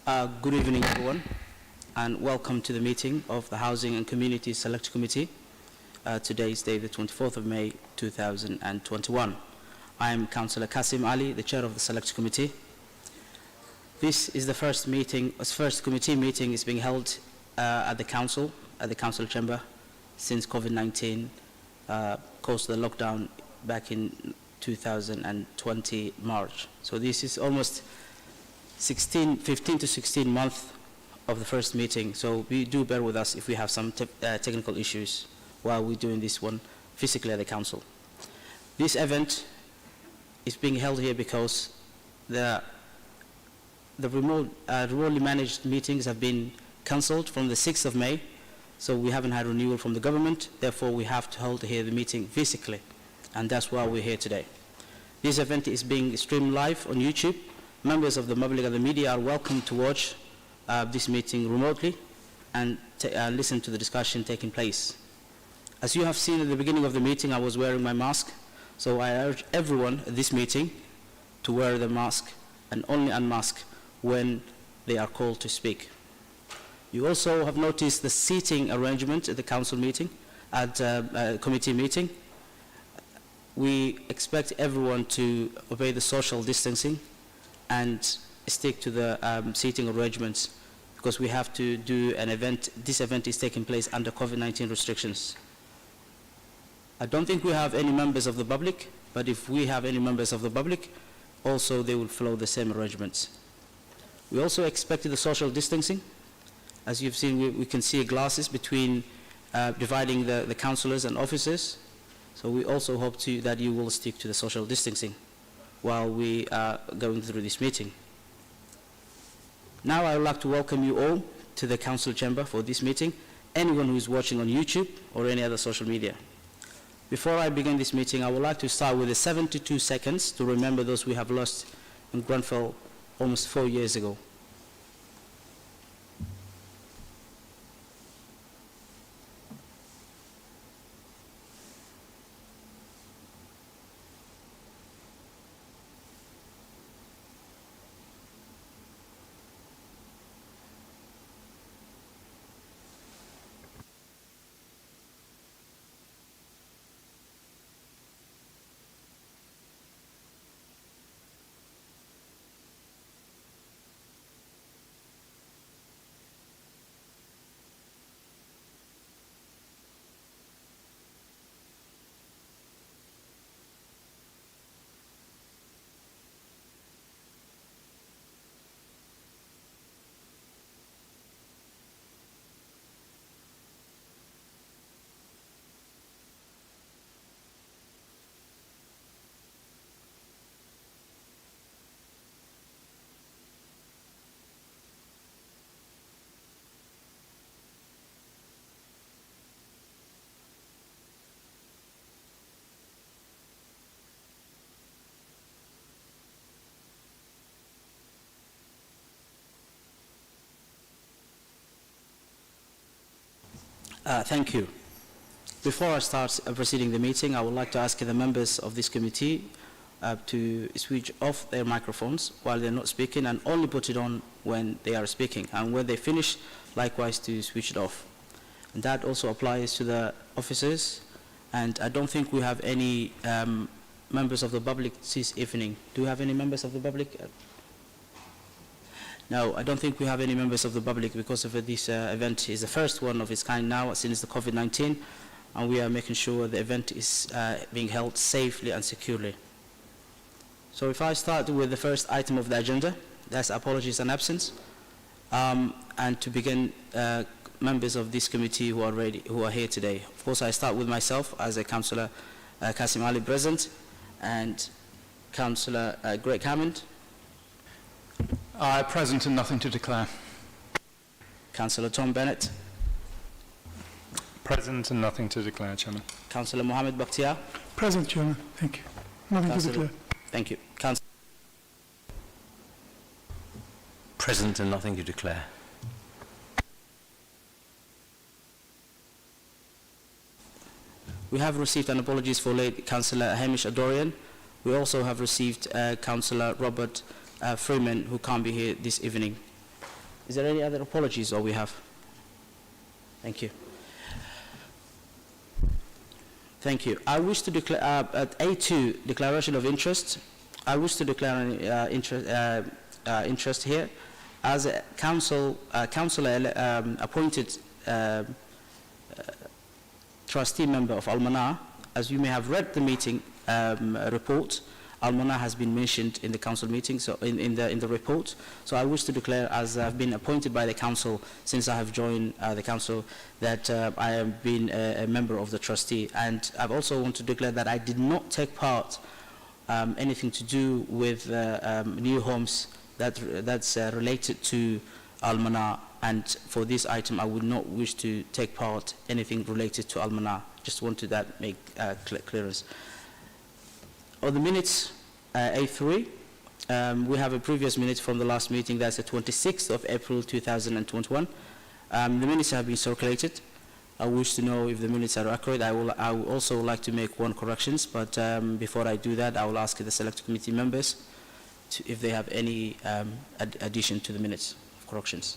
Good evening, everyone, and welcome to the meeting of the Housing and Community Select Committee. Today is day the 24th of May 2021. I am Councillor Kasim Ali, the chair of the Select Committee. This is the first committee meeting is being held at the council chamber since COVID-19 caused the lockdown back in 2020 March. So this is almost 15 to 16 months of the first meeting. So we do bear with us if we have some technical issues while we're doing this one physically at the council. This event is being held here because the remotely managed meetings have been cancelled from the 6th of May. So we haven't had renewal from the government. Therefore, we have to hold here the meeting physically. And that's why we're here today. This event is being streamed live on YouTube. Members of the public and the media are welcome to watch this meeting remotely and listen to the discussion taking place. As you have seen at the beginning of the meeting, I was wearing my mask. So I urge everyone at this meeting to wear the mask and only unmask when they are called to speak. You also have noticed the seating arrangement at the council meeting, at committee meeting. We expect everyone to obey the social distancing and stick to the seating arrangements because we have to do an event. This event is taking place under COVID-19 restrictions. I don't think we have any members of the public, but if we have any members of the public, also they will follow the same arrangements. We also expected the social distancing. As you've seen, we can see glasses between dividing the councillors and officers. So we also hope that you will stick to the social distancing while we are going through this meeting. Now I would like to welcome you all to the council chamber for this meeting, anyone who is watching on YouTube or any other social media. Before I begin this meeting, I would like to start with the 72 seconds to remember those we have lost in Grenfell almost 4 years ago. Thank you. Before I start proceeding the meeting, I would like to ask the members of this committee to switch off their microphones while they're not speaking and only put it on when they are speaking. And when they finish, likewise to switch it off. And that also applies to the officers. And I don't think we have any members of the public this evening. Do we have any members of the public? No, I don't think we have any members of the public because of this event is the first one of its kind now since the COVID-19, and we are making sure the event is being held safely and securely. So if I start with the first item of the agenda, that's apologies and absence, and to begin, members of this committee who are here today. Of course, I start with myself as a Councillor Kasim Ali present, and Councillor Greg Hammond. Present and nothing to declare. Councillor Tom Bennett. Present and nothing to declare, Chairman. Councillor Mohammed Bakhtiar. Present, Chairman. Thank you. Nothing to declare. Thank you. Present and nothing to declare. We have received an apologies for late Councillor Hamish Adorian. We also have received Councillor Robert Freeman, who can't be here this evening. Is there any other apologies or we have? Thank you. Thank you. I wish to declare, at A2, declaration of interest, I wish to declare an interest here. As a councillor appointed trustee member of Almanar, as you may have read the meeting report, Almanar has been mentioned in the council meeting, so in the report. So I wish to declare, as I've been appointed by the council since I have joined the council, that I have been a member of the trustee. And I also want to declare that I did not take part anything to do with new homes that's related to Almanar. And for this item, I would not wish to take part anything related to Almanar. Just wanted that make clearance. On the minutes, A3, we have a previous minute from the last meeting, that's the 26th of April 2021. The minutes have been circulated. I wish to know if the minutes are accurate. I would also like to make one corrections, but before I do that, I will ask the select committee members if they have any addition to the minutes, corrections.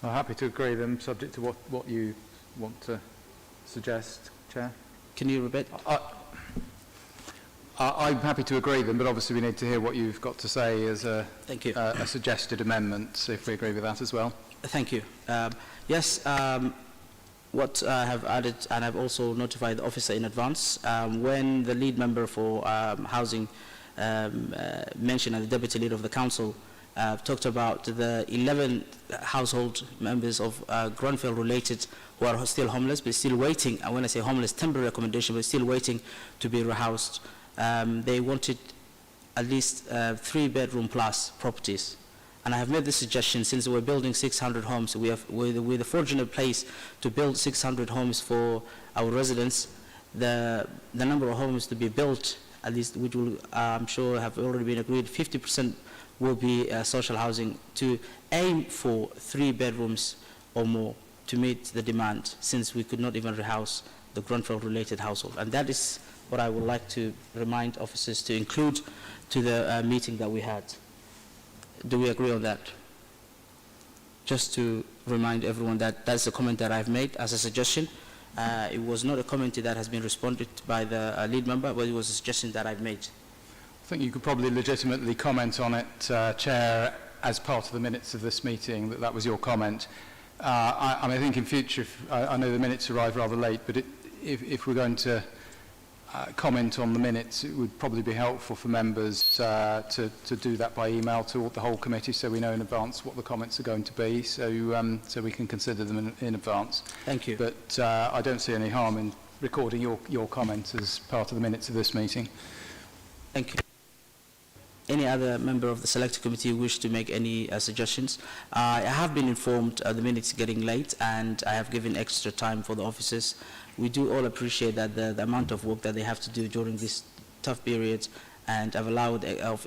I'm happy to agree them, subject to what you want to suggest, Chair. Can you repeat? I'm happy to agree them, but obviously we need to hear what you've got to say as a, Thank you. A suggested amendment, if we agree with that as well. Thank you. Yes, what I have added, and I've also notified the officer in advance, when the lead member for housing mentioned, and the deputy leader of the council talked about the 11 household members of Grenfell related who are still homeless, but still waiting, and when I say homeless, temporary accommodation, but still waiting to be rehoused. They wanted at least 3-bedroom plus properties. And I have made this suggestion, since we're building 600 homes, we're the fortunate place to build 600 homes for our residents. The number of homes to be built, at least, which will, I'm sure have already been agreed, 50% will be social housing, to aim for 3 bedrooms or more to meet the demand, since we could not even rehouse the Grenfell-related household. And that is what I would like to remind officers to include to the meeting that we had. Do we agree on that? Just to remind everyone that that's a comment that I've made as a suggestion. It was not a comment that has been responded by the lead member, but it was a suggestion that I've made. I think you could probably legitimately comment on it, Chair, as part of the minutes of this meeting, that was your comment. I mean, I think in future, I know the minutes arrive rather late, but if we're going to comment on the minutes, it would probably be helpful for members to do that by email to the whole committee, so we know in advance what the comments are going to be, so so we can consider them in advance. Thank you. But I don't see any harm in recording your comments as part of the minutes of this meeting. Thank you. Any other member of the select committee wish to make any suggestions? I have been informed the minutes are getting late, and I have given extra time for the officers. We do all appreciate that the amount of work that they have to do during this tough period, and I've allowed our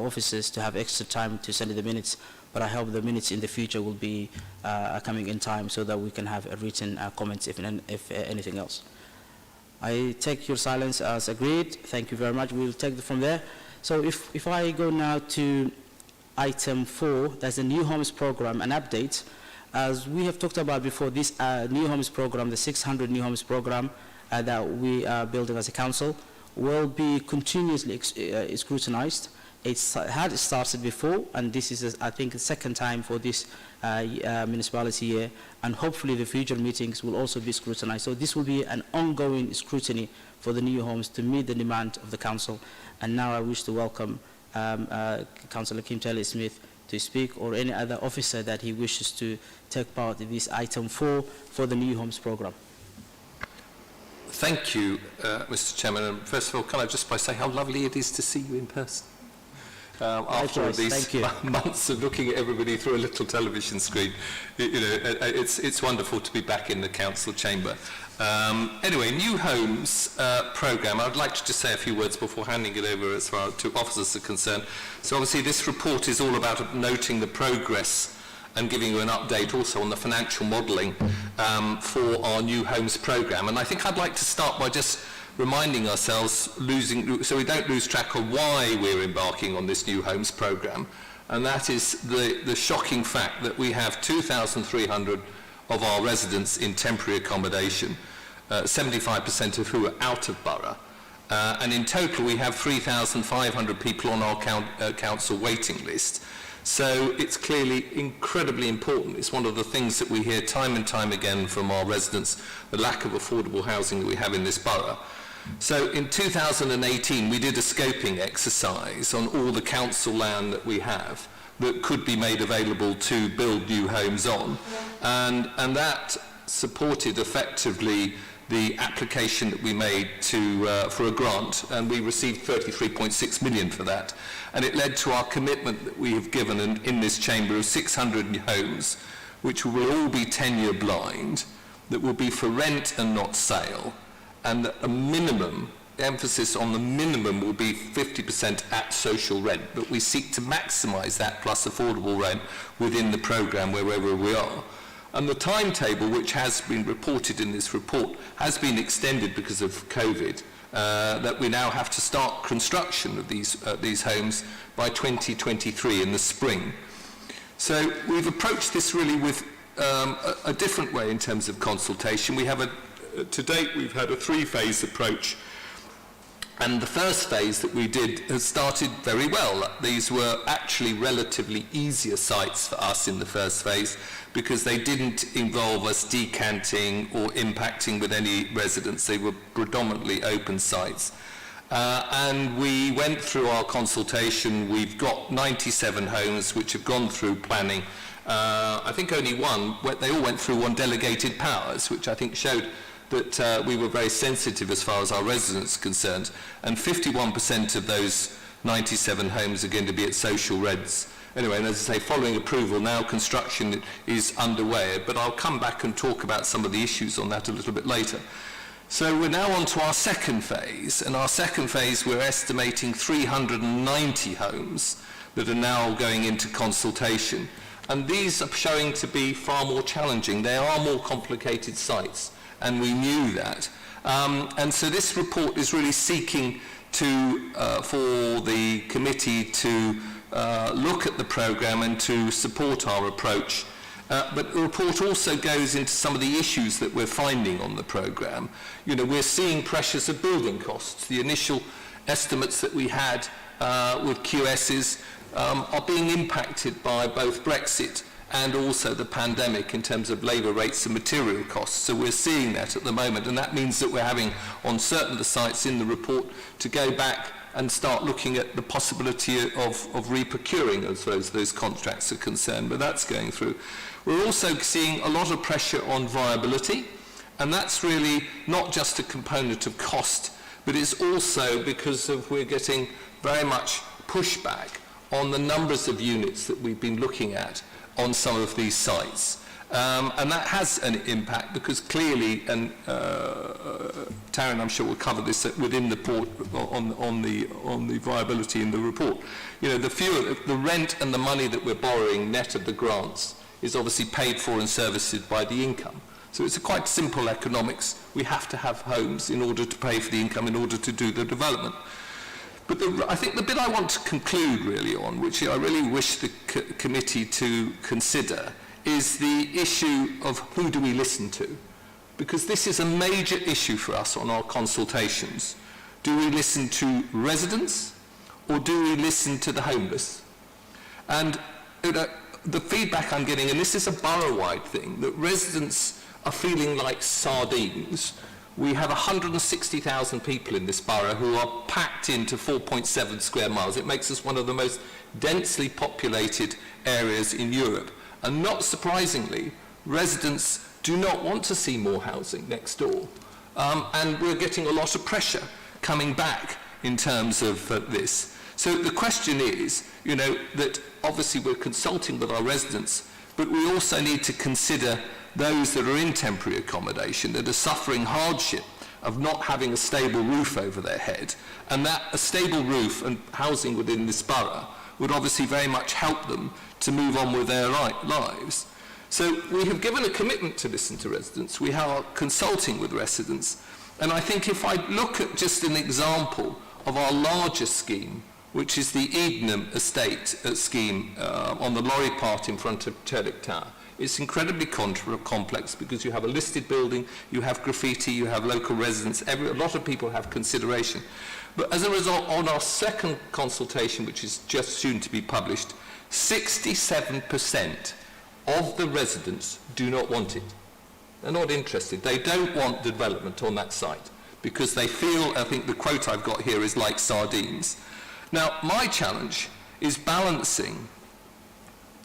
officers to have extra time to send the minutes, but I hope the minutes in the future will be coming in time so that we can have a written comments if anything else. I take your silence as agreed. Thank you very much. We'll take it from there. So if I go now to item 4, that's the New Homes Program, an update. As we have talked about before, this New Homes Program, the 600 New Homes Program that we are building as a council, will be continuously scrutinized. It had started before, and this is, I think, the second time for this municipality year, and hopefully the future meetings will also be scrutinized. So this will be an ongoing scrutiny for the new homes to meet the demand of the council. And now I wish to welcome Councillor Telly to speak, or any other officer that he wishes to take part in this item 4 for the New Homes Programme. Thank you, Mr. Chairman. And first of all, can I just say how lovely it is to see you in person? After all these months of looking at everybody through a little television screen, it's wonderful to be back in the council chamber. Anyway, New Homes Programme. I'd like to just say a few words before handing it over as far to officers are concerned. So obviously this report is all about noting the progress and giving you an update also on the financial modelling for our New Homes Programme. And I think I'd like to start by just reminding ourselves, so we don't lose track of why we're embarking on this New Homes Programme. and that is the shocking fact that we have 2,300 of our residents in temporary accommodation, 75% of who are out of borough, and in total we have 3,500 people on our council waiting list. So it's clearly incredibly important. It's one of the things that we hear time and time again from our residents, the lack of affordable housing that we have in this borough. So in 2018 we did a scoping exercise on all the council land that we have that could be made available to build new homes on, and that supported effectively the application that we made for a grant, and we received 33.6 million for that, and it led to our commitment that we have given in this chamber of 600 homes which will all be 10-year blind, that will be for rent and not sale, and that a minimum, emphasis on the minimum, will be 50% at social rent, but we seek to maximise that plus affordable rent within the programme wherever we are. And the timetable, which has been reported in this report, has been extended because of COVID, that we now have to start construction of these homes by 2023 in the spring. So we've approached this really with a different way in terms of consultation. We have to date we've had a three-phase approach, and the first phase that we did has started very well. These were actually relatively easier sites for us in the first phase because they didn't involve us decanting or impacting with any residents. They were predominantly open sites. And we went through our consultation. We've got 97 homes which have gone through planning. I think only one, they all went through on delegated powers, which I think showed that we were very sensitive as far as our residents are concerned, and 51% of those 97 homes are going to be at social rents. Anyway, and as I say, following approval, now construction is underway, but I'll come back and talk about some of the issues on that a little bit later. So we're now on to our second phase, and our second phase we're estimating 390 homes that are now going into consultation, and these are showing to be far more challenging. They are more complicated sites, and we knew that. And so this report is really seeking to, for the committee to look at the programme and to support our approach. But the report also goes into some of the issues that we're finding on the programme. You know, we're seeing pressures of building costs. The initial estimates that we had with QSs are being impacted by both Brexit and also the pandemic in terms of labour rates and material costs. So we're seeing that at the moment, and that means that we're having on certain of the sites in the report to go back and start looking at the possibility of re-procuring as far as those contracts are concerned, but that's going through. We're also seeing a lot of pressure on viability, and that's really not just a component of cost, but it's also because of we're getting very much pushback on the numbers of units that we've been looking at on some of these sites. And that has an impact because clearly, and Taryn I'm sure will cover this within the report on the viability in the report. You know, the rent and the money that we're borrowing net of the grants is obviously paid for and serviced by the income. So it's a quite simple economics. We have to have homes in order to pay for the income in order to do the development. But I think the bit I want to conclude really on, which I really wish the committee to consider, is the issue of who do we listen to? Because this is a major issue for us on our consultations. Do we listen to residents or do we listen to the homeless? And the feedback I'm getting, and this is a borough-wide thing, that residents are feeling like sardines. We have 160,000 people in this borough who are packed into 4.7 square miles. It makes us one of the most densely populated areas in Europe. And not surprisingly, residents do not want to see more housing next door. And we're getting a lot of pressure coming back in terms of this. So the question is, you know, that obviously we're consulting with our residents, but we also need to consider those that are in temporary accommodation that are suffering hardship of not having a stable roof over their head, and that a stable roof and housing within this borough would obviously very much help them to move on with their lives. So we have given a commitment to listen to residents. We are consulting with residents, and I think if I look at just an example of our larger scheme which is the Edenham estate scheme on the lorry part in front of Telly Tower. It's incredibly complex because you have a listed building, you have graffiti, you have local residents, a lot of people have consideration. But as a result, on our second consultation, which is just soon to be published, 67% of the residents do not want it. They're not interested. They don't want development on that site because they feel, I think the quote I've got here is like sardines. Now, my challenge is balancing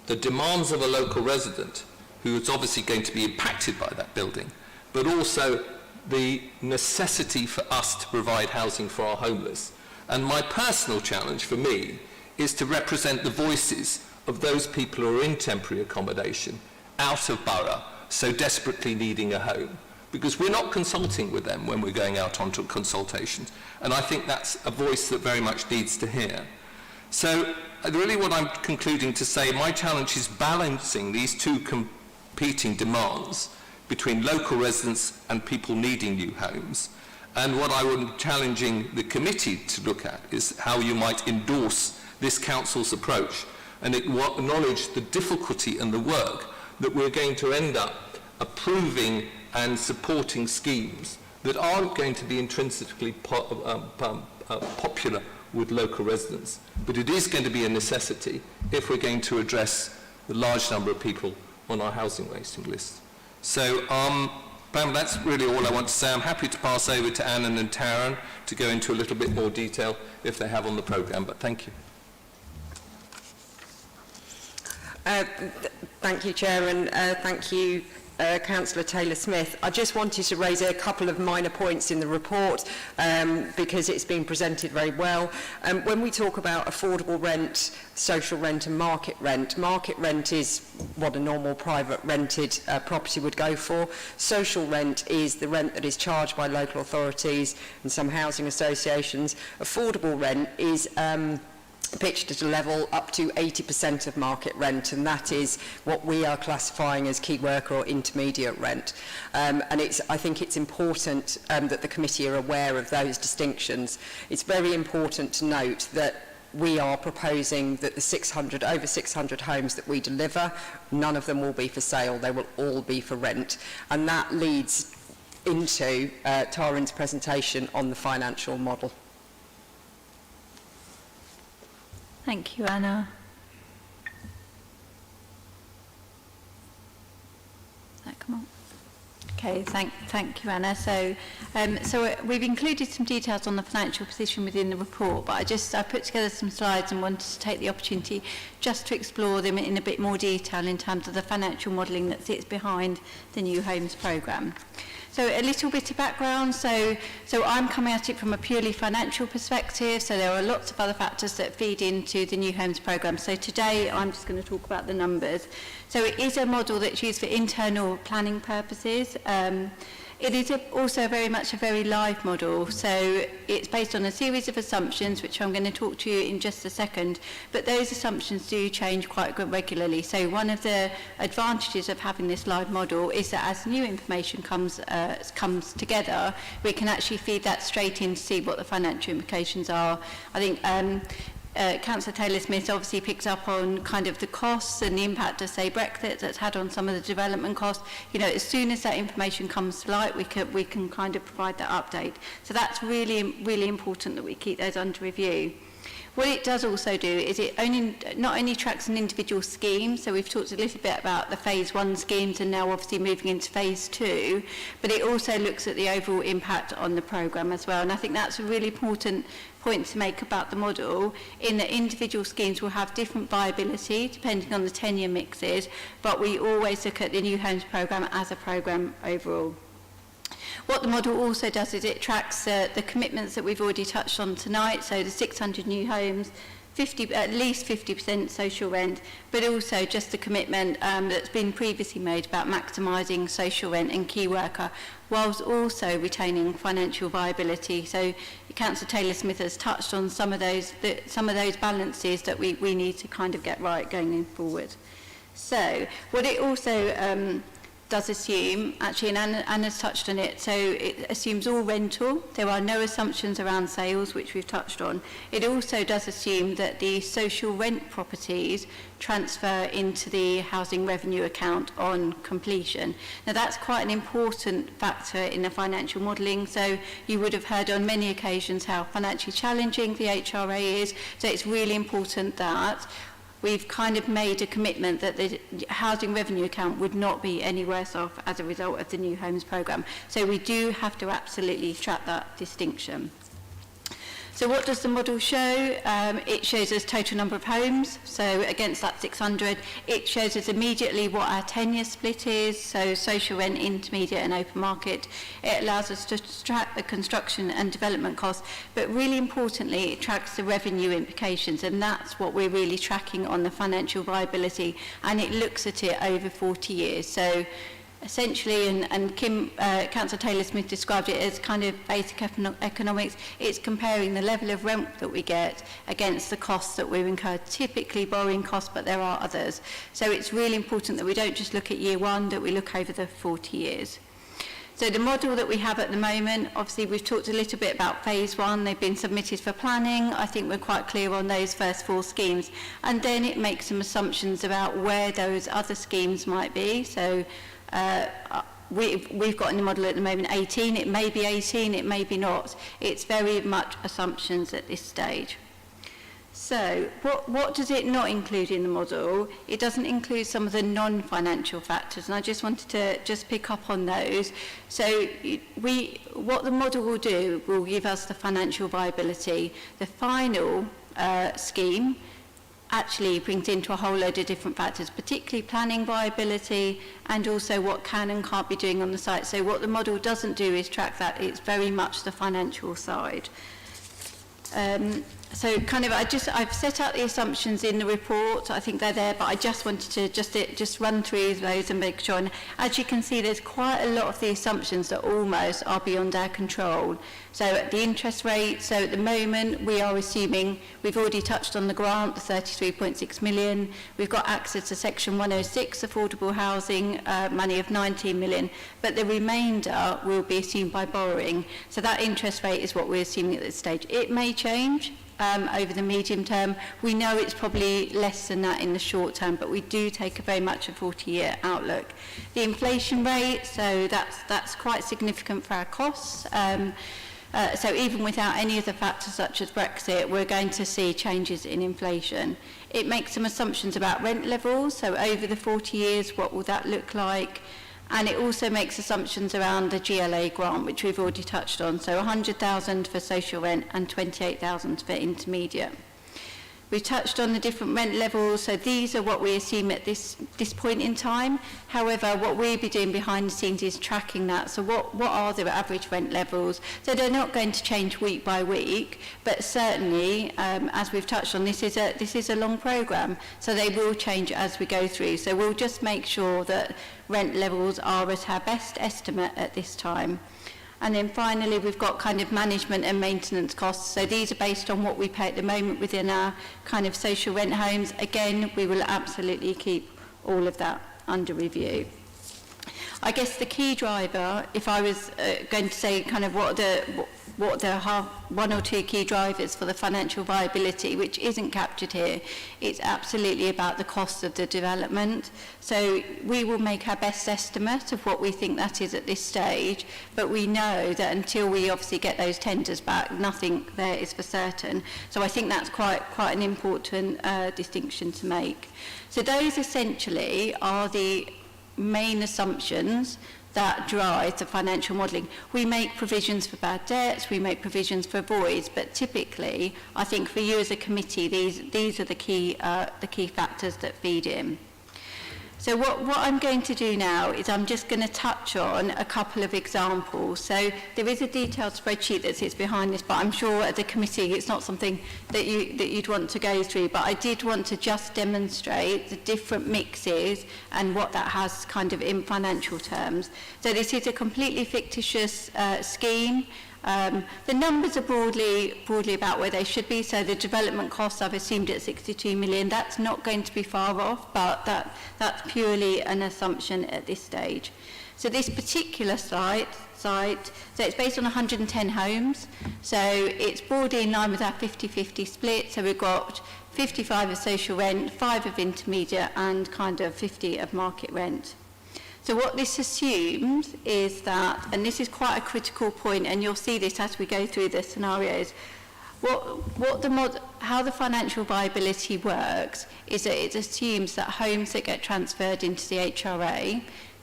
the demands of a local resident who is obviously going to be impacted by that building, but also the necessity for us to provide housing for our homeless. And my personal challenge for me is to represent the voices of those people who are in temporary accommodation out of Borough, so desperately needing a home, because we're not consulting with them when we're going out onto consultations. And I think that's a voice that very much needs to hear. So really what I'm concluding to say, my challenge is balancing these two competing demands between local residents and people needing new homes. And what I am challenging the committee to look at is how you might endorse this council's approach and acknowledge the difficulty and the work that we're going to end up approving and supporting schemes that aren't going to be intrinsically popular with local residents. But it is going to be a necessity if we're going to address the large number of people on our housing waiting list. So, Pam, that's really all I want to say. I'm happy to pass over to Annan and Taran to go into a little bit more detail if they have on the programme, but thank you. Thank you, Chair, and thank you, Councillor Taylor-Smith. I just wanted to raise a couple of minor points in the report because it's been presented very well. When we talk about affordable rent, social rent and market rent is what a normal private rented property would go for. Social rent is the rent that is charged by local authorities and some housing associations. Affordable rent is pitched at a level up to 80% of market rent, and that is what we are classifying as key worker or intermediate rent. And I think it's important that the committee are aware of those distinctions. It's very important to note that we are proposing that the over 600 homes that we deliver, none of them will be for sale, they will all be for rent. And that leads into Taran's presentation on the financial model. Thank you, Anna. Come on. Okay, thank you, Anna. So we've included some details on the financial position within the report, but I put together some slides and wanted to take the opportunity just to explore them in a bit more detail in terms of the financial modelling that sits behind the New Homes programme. So a little bit of background. So I'm coming at it from a purely financial perspective. So there are lots of other factors that feed into the New Homes programme. So today I'm just going to talk about the numbers. So it is a model that's used for internal planning purposes. It is also very much a very live model, so it's based on a series of assumptions, which I'm going to talk to you in just a second, but those assumptions do change quite regularly. So one of the advantages of having this live model is that as new information comes together, we can actually feed that straight in to see what the financial implications are. I think Councillor Taylor-Smith obviously picks up on kind of the costs and the impact of, say, Brexit that's had on some of the development costs. You know, as soon as that information comes to light, we can kind of provide that update. So that's really important that we keep those under review. What it does also do is it not only tracks an individual scheme, so we've talked a little bit about the phase 1 schemes and now obviously moving into phase 2, but it also looks at the overall impact on the programme as well. And I think that's a really important point to make about the model, in that individual schemes will have different viability depending on the tenure mixes, but we always look at the New Homes programme as a programme overall. What the model also does is it tracks the commitments that we've already touched on tonight, so the 600 new homes, at least 50% social rent, but also just the commitment that's been previously made about maximising social rent and key worker, whilst also retaining financial viability. So Councillor Taylor-Smith has touched on some of those balances that we need to kind of get right going forward. So what it also does assume, actually, and Anna's touched on it, so it assumes all rental. There are no assumptions around sales, which we've touched on. It also does assume that the social rent properties transfer into the housing revenue account on completion. Now, that's quite an important factor in the financial modelling, so you would have heard on many occasions how financially challenging the HRA is, so it's really important that we've kind of made a commitment that the housing revenue account would not be any worse off as a result of the New Homes programme. So we do have to absolutely track that distinction. So what does the model show? It shows us total number of homes. So against that 600, it shows us immediately what our tenure split is. So social rent, intermediate and open market. It allows us to track the construction and development costs. But really importantly, it tracks the revenue implications. And that's what we're really tracking on the financial viability. And it looks at it over 40 years. So essentially, and Councillor Taylor-Smith described it as kind of basic economics, it's comparing the level of rent that we get against the costs that we've incurred, typically borrowing costs, but there are others. So it's really important that we don't just look at year one, that we look over the 40 years. So the model that we have at the moment, obviously we've talked a little bit about phase one, they've been submitted for planning. I think we're quite clear on those first 4 schemes. And then it makes some assumptions about where those other schemes might be. So we've got in the model at the moment 18, it may be 18, it may be not. It's very much assumptions at this stage. So what does it not include in the model? It doesn't include some of the non-financial factors, and I just wanted to just pick up on those. So what the model will do will give us the financial viability. The final scheme actually brings into a whole load of different factors, particularly planning viability and also what can and can't be doing on the site. So what the model doesn't do is track that. It's very much the financial side. So kind of I've set out the assumptions in the report. I think they're there, but I just wanted to just run through those and make sure. And as you can see, there's quite a lot of the assumptions that almost are beyond our control. So the interest rate, so at the moment we are assuming, we've already touched on the grant, the 33.6 million. We've got access to Section 106 affordable housing, money of 19 million, but the remainder will be assumed by borrowing. So that interest rate is what we're assuming at this stage. It may change over the medium term. We know it's probably less than that in the short term, but we do take a very much a 40-year outlook. The inflation rate, so that's quite significant for our costs. So even without any of the factors such as Brexit, we're going to see changes in inflation. It makes some assumptions about rent levels, so over the 40 years, what will that look like? And it also makes assumptions around the GLA grant, which we've already touched on. So 100,000 for social rent and 28,000 for intermediate. We've touched on the different rent levels, so these are what we assume at this point in time. However, what we'll be doing behind the scenes is tracking that. So what are the average rent levels? So they're not going to change week by week, but certainly, as we've touched on, this is a long programme, so they will change as we go through. So we'll just make sure that rent levels are at our best estimate at this time. And then finally, we've got kind of management and maintenance costs. So these are based on what we pay at the moment within our kind of social rent homes. Again, we will absolutely keep all of that under review. I guess the key driver, if I was going to say kind of what the one or two key drivers for the financial viability, which isn't captured here, it's absolutely about the cost of the development. So we will make our best estimate of what we think that is at this stage, but we know that until we obviously get those tenders back, nothing there is for certain. So I think that's quite an important distinction to make. So those essentially are the main assumptions that drive the financial modelling. We make provisions for bad debts, we make provisions for voids, but typically, I think for you as a committee, these are the key factors that feed in. So what I'm going to do now is I'm just going to touch on a couple of examples. So there is a detailed spreadsheet that sits behind this, but I'm sure at the committee it's not something that you'd want to go through. But I did want to just demonstrate the different mixes and what that has kind of in financial terms. So this is a completely fictitious scheme. The numbers are broadly about where they should be. So the development costs I've assumed at 62 million. That's not going to be far off, but that's purely an assumption at this stage. So this particular site, so it's based on 110 homes. So it's broadly in line with our 50-50 split. So we've got 55 of social rent, 5 of intermediate, and kind of 50 of market rent. So what this assumes is that, and this is quite a critical point, and you'll see this as we go through the scenarios, how the financial viability works is that it assumes that homes that get transferred into the HRA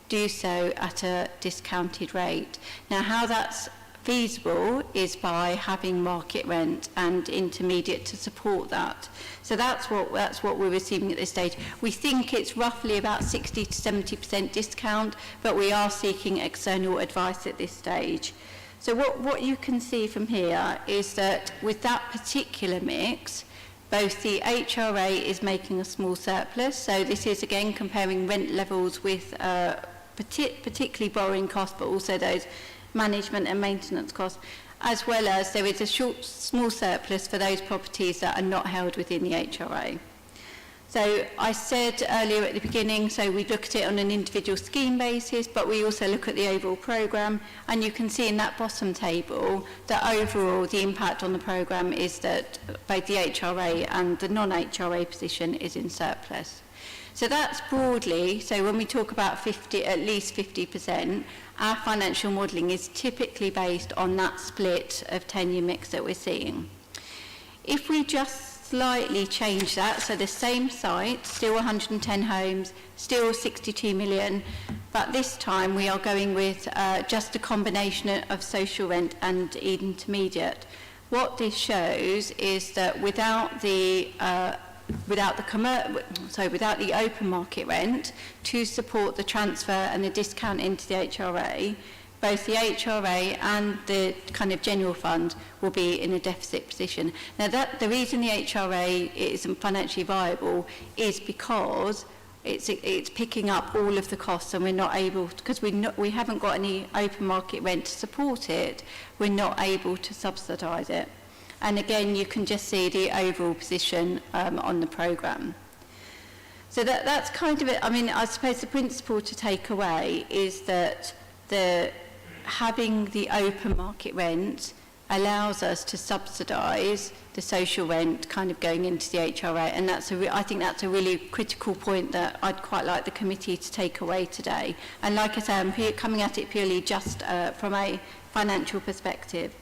do so at a discounted rate. Now, how that's feasible is by having market rent and intermediate to support that. So that's what we're assuming at this stage. We think it's roughly about 60 to 70% discount, but we are seeking external advice at this stage. So what you can see from here is that with that particular mix, both the HRA is making a small surplus. So this is again comparing rent levels with particularly borrowing costs, but also those management and maintenance costs, as well as there is a small surplus for those properties that are not held within the HRA. So I said earlier at the beginning, so we look at it on an individual scheme basis, but we also look at the overall programme, and you can see in that bottom table that overall the impact on the programme is that both the HRA and the non-HRA position is in surplus. So that's broadly, so when we talk about at least 50%, our financial modelling is typically based on that split of tenure mix that we're seeing. If we just slightly change that, so the same site, still 110 homes, still 62 million, but this time we are going with just a combination of social rent and intermediate. What this shows is that without the open market rent to support the transfer and the discount into the HRA, both the HRA and the kind of general fund will be in a deficit position. Now, the reason the HRA isn't financially viable is because it's picking up all of the costs, and we're not able, because we haven't got any open market rent to support it, we're not able to subsidise it. And again, you can just see the overall position on the programme. So that's kind of it. I mean, I suppose the principle to take away is that having the open market rent allows us to subsidise the social rent kind of going into the HRA, and I think that's a really critical point that I'd quite like the committee to take away today. And like I say, I'm coming at it purely just from a financial perspective.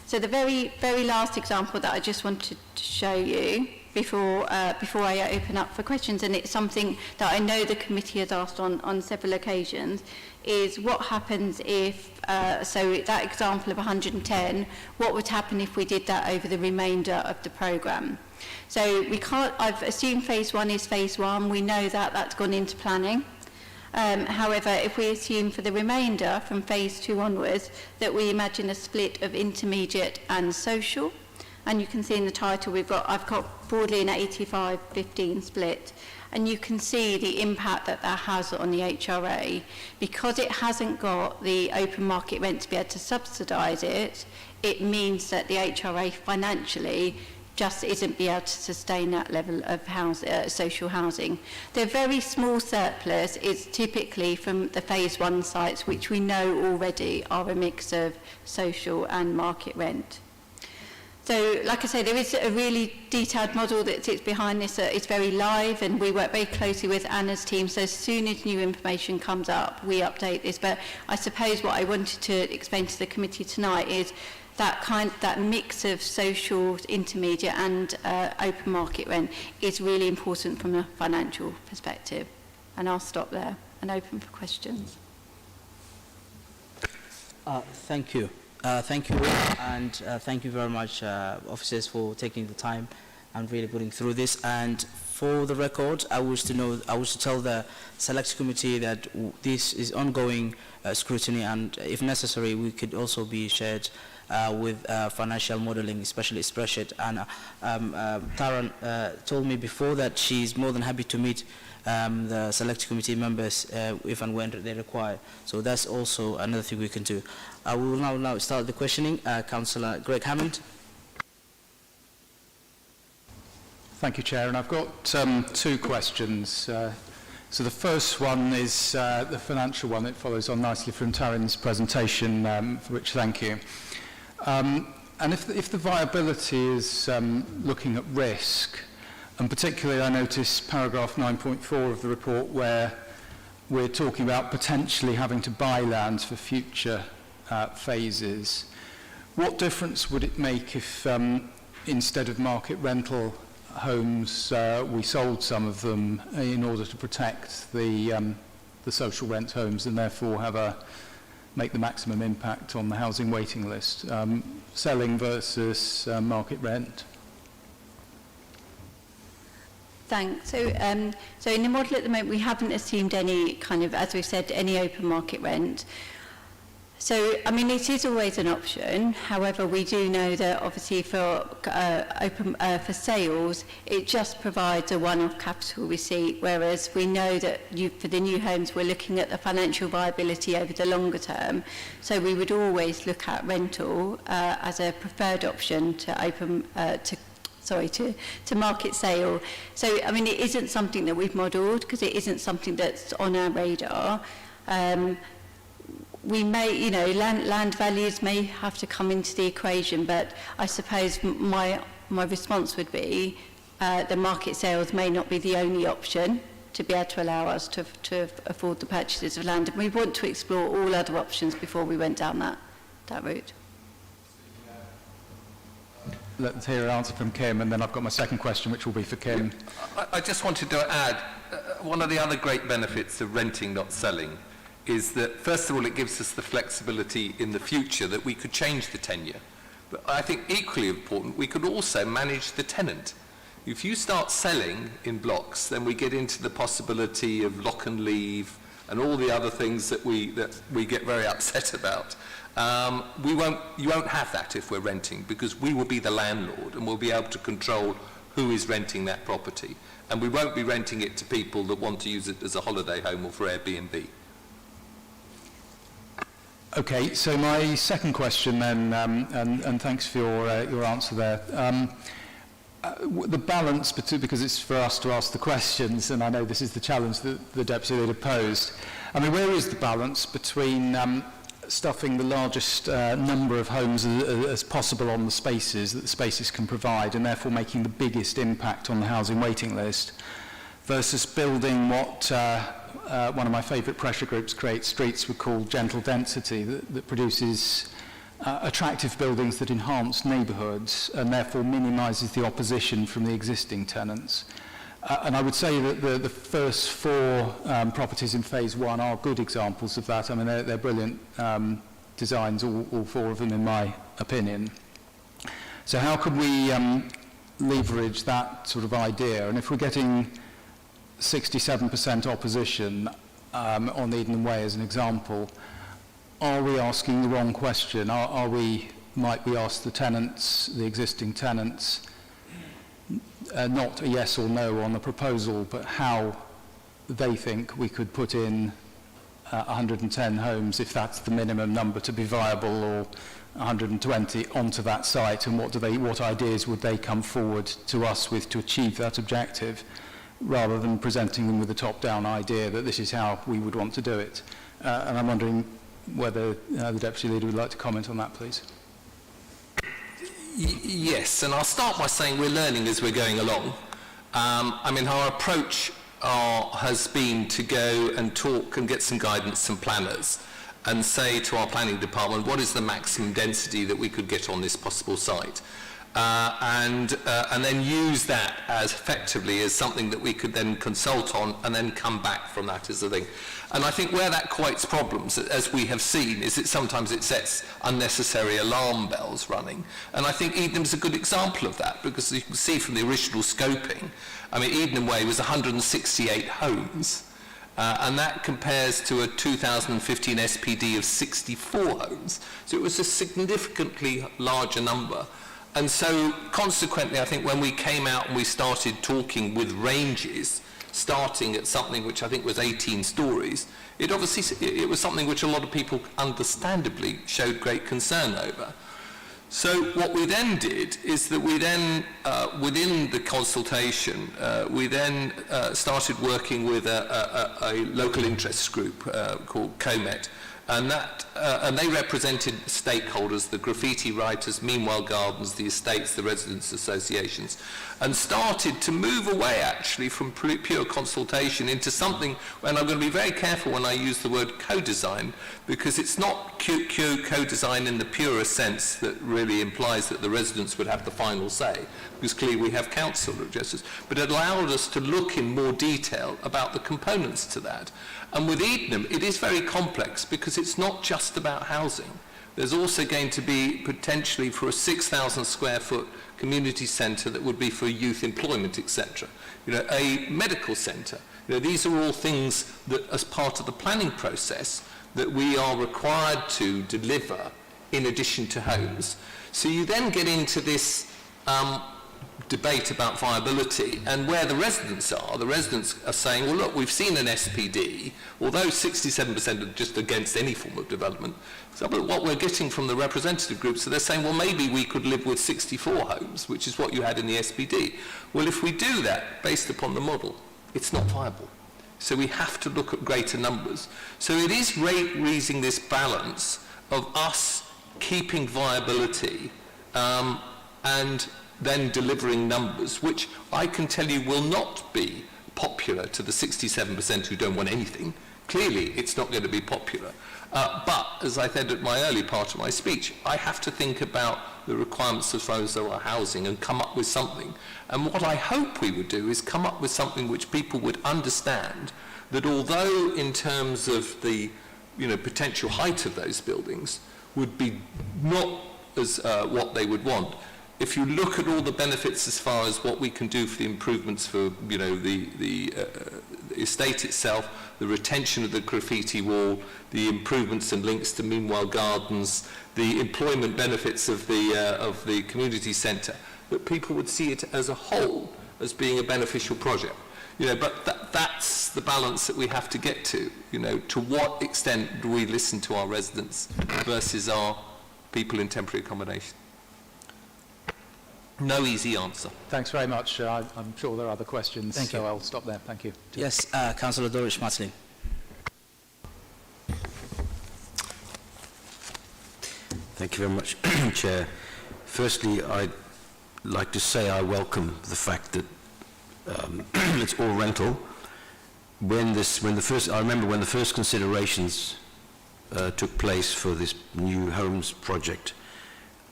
So the very last example that I just wanted to show you before I open up for questions, and it's something that I know the committee has asked on several occasions, is what happens if, so that example of 110, what would happen if we did that over the remainder of the programme? So I've assumed phase 1 is phase 1, we know that that's gone into planning. However, if we assume for the remainder from phase 2 onwards that we imagine a split of intermediate and social, and you can see in the title I've got broadly an 85-15 split, and you can see the impact that has on the HRA. Because it hasn't got the open market rent to be able to subsidise it, it means that the HRA financially just isn't be able to sustain that level of social housing. The very small surplus is typically from the phase 1 sites, which we know already are a mix of social and market rent. So, like I say, there is a really detailed model that sits behind this. It's very live, and we work very closely with Anna's team, so as soon as new information comes up, we update this. But I suppose what I wanted to explain to the committee tonight is that mix of social, intermediate and open market rent is really important from a financial perspective. And I'll stop there and open for questions. Thank you. Thank you, and thank you very much, officers, for taking the time and really putting through this. And for the record, I wish to tell the select committee that this is ongoing scrutiny, and if necessary, we could also be shared with financial modeling, especially spreadsheet. And Taran told me before that she's more than happy to meet the select committee members if and when they require. So that's also another thing we can do. We will now start the questioning. Councillor Greg Hammond. Thank you, Chair. And I've got two questions. So the first one is the financial one. It follows on nicely from Taran's presentation, for which thank you. And if the viability is looking at risk, and particularly I notice paragraph 9.4 of the report where we're talking about potentially having to buy land for future phases, what difference would it make if instead of market rental homes we sold some of them in order to protect the social rent homes and therefore make the maximum impact on the housing waiting list, selling versus market rent? Thanks. So in the model at the moment, we haven't assumed any kind of, as we've said, any open market rent. So, I mean, it is always an option. However, we do know that obviously for for sales, it just provides a one-off capital receipt, whereas we know that for the new homes, we're looking at the financial viability over the longer term. So we would always look at rental as a preferred option to market sale. So, I mean, it isn't something that we've modelled because it isn't something that's on our radar. We may, land values may have to come into the equation, but I suppose my response would be the market sales may not be the only option to be able to allow us to afford the purchases of land. And we want to explore all other options before we went down that route. Let's hear an answer from Kim, and then I've got my second question, which will be for Kim. Yeah, I just wanted to add, one of the other great benefits of renting, not selling, is that, first of all, it gives us the flexibility in the future that we could change the tenure. But I think equally important, we could also manage the tenant. If you start selling in blocks, then we get into the possibility of lock and leave and all the other things that we get very upset about. You won't have that if we're renting, because we will be the landlord and we'll be able to control who is renting that property. And we won't be renting it to people that want to use it as a holiday home or for Airbnb. Okay, so my second question then, and thanks for your answer there. The balance, because it's for us to ask the questions, and I know this is the challenge that the Deputy Leader posed. I mean, where is the balance between stuffing the largest number of homes as possible on the spaces that the spaces can provide, and therefore making the biggest impact on the housing waiting list, versus building what one of my favourite pressure groups creates, Streets, would call gentle density, that produces attractive buildings that enhance neighbourhoods and therefore minimises the opposition from the existing tenants. And I would say that the first four properties in phase one are good examples of that. I mean, they're brilliant designs, all four of them, in my opinion. So how could we leverage that sort of idea? And if we're getting 67% opposition on Eden Way as an example, are we asking the wrong question? Might we ask the tenants, the existing tenants, not a yes or no on the proposal, but how they think we could put in 110 homes, if that's the minimum number to be viable, or 120 onto that site, and what ideas would they come forward to us with to achieve that objective, rather than presenting them with a top-down idea that this is how we would want to do it. And I'm wondering whether the Deputy Leader would like to comment on that, please. Yes, and I'll start by saying we're learning as we're going along. I mean, our approach has been to go and talk and get some guidance from planners and say to our planning department, what is the maximum density that we could get on this possible site? And then use that as effectively as something that we could then consult on and then come back from that as a thing. And I think where that creates problems, as we have seen, is that sometimes it sets unnecessary alarm bells running. And I think Edenham's a good example of that, because you can see from the original scoping, I mean, Edenham Way was 168 homes. and that compares to a 2015 SPD of 64 homes. So it was a significantly larger number. And so consequently, I think when we came out and we started talking with ranges, starting at something which I think was 18 stories, it was something which a lot of people understandably showed great concern over. So what we then did is that we then, within the consultation, we then started working with a local interest group called COMET, and they represented stakeholders, the graffiti writers, Meanwhile Gardens, the estates, the residents' associations, and started to move away actually from pure consultation into something, and I'm going to be very careful when I use the word co-design, because it's not co-design in the purest sense that really implies that the residents would have the final say, because clearly we have council addresses, but it allowed us to look in more detail about the components to that. And with Edenham, it is very complex because it's not just about housing. There's also going to be potentially for a 6,000 square foot community centre that would be for youth employment, etc. A medical centre. These are all things that, as part of the planning process, that we are required to deliver in addition to homes. So you then get into this debate about viability, and where the residents are saying, well look, we've seen an SPD, although 67% are just against any form of development. So what we're getting from the representative groups, so they're saying, well maybe we could live with 64 homes, which is what you had in the SPD. Well, if we do that based upon the model, it's not viable. So we have to look at greater numbers. So it is raising this balance of us keeping viability and then delivering numbers, which I can tell you will not be popular to the 67% who don't want anything. Clearly, it's not going to be popular. But, as I said at my early part of my speech, I have to think about the requirements as far as there are housing and come up with something. And what I hope we would do is come up with something which people would understand, that although in terms of the potential height of those buildings would be not as what they would want, if you look at all the benefits as far as what we can do for the improvements for the estate itself, the retention of the graffiti wall, the improvements and links to Meanwhile Gardens, the employment benefits of the community centre, that people would see it as a whole as being a beneficial project. But that's the balance that we have to get to. To what extent do we listen to our residents versus our people in temporary accommodation? No easy answer. Thanks very much. I'm sure there are other questions, Thank you. so I'll stop there. Thank you. Yes, Councillor Dorish-Martin. Thank you very much, Chair. Firstly, I'd like to say I welcome the fact that it's all rental. I remember when the first considerations took place for this new homes project,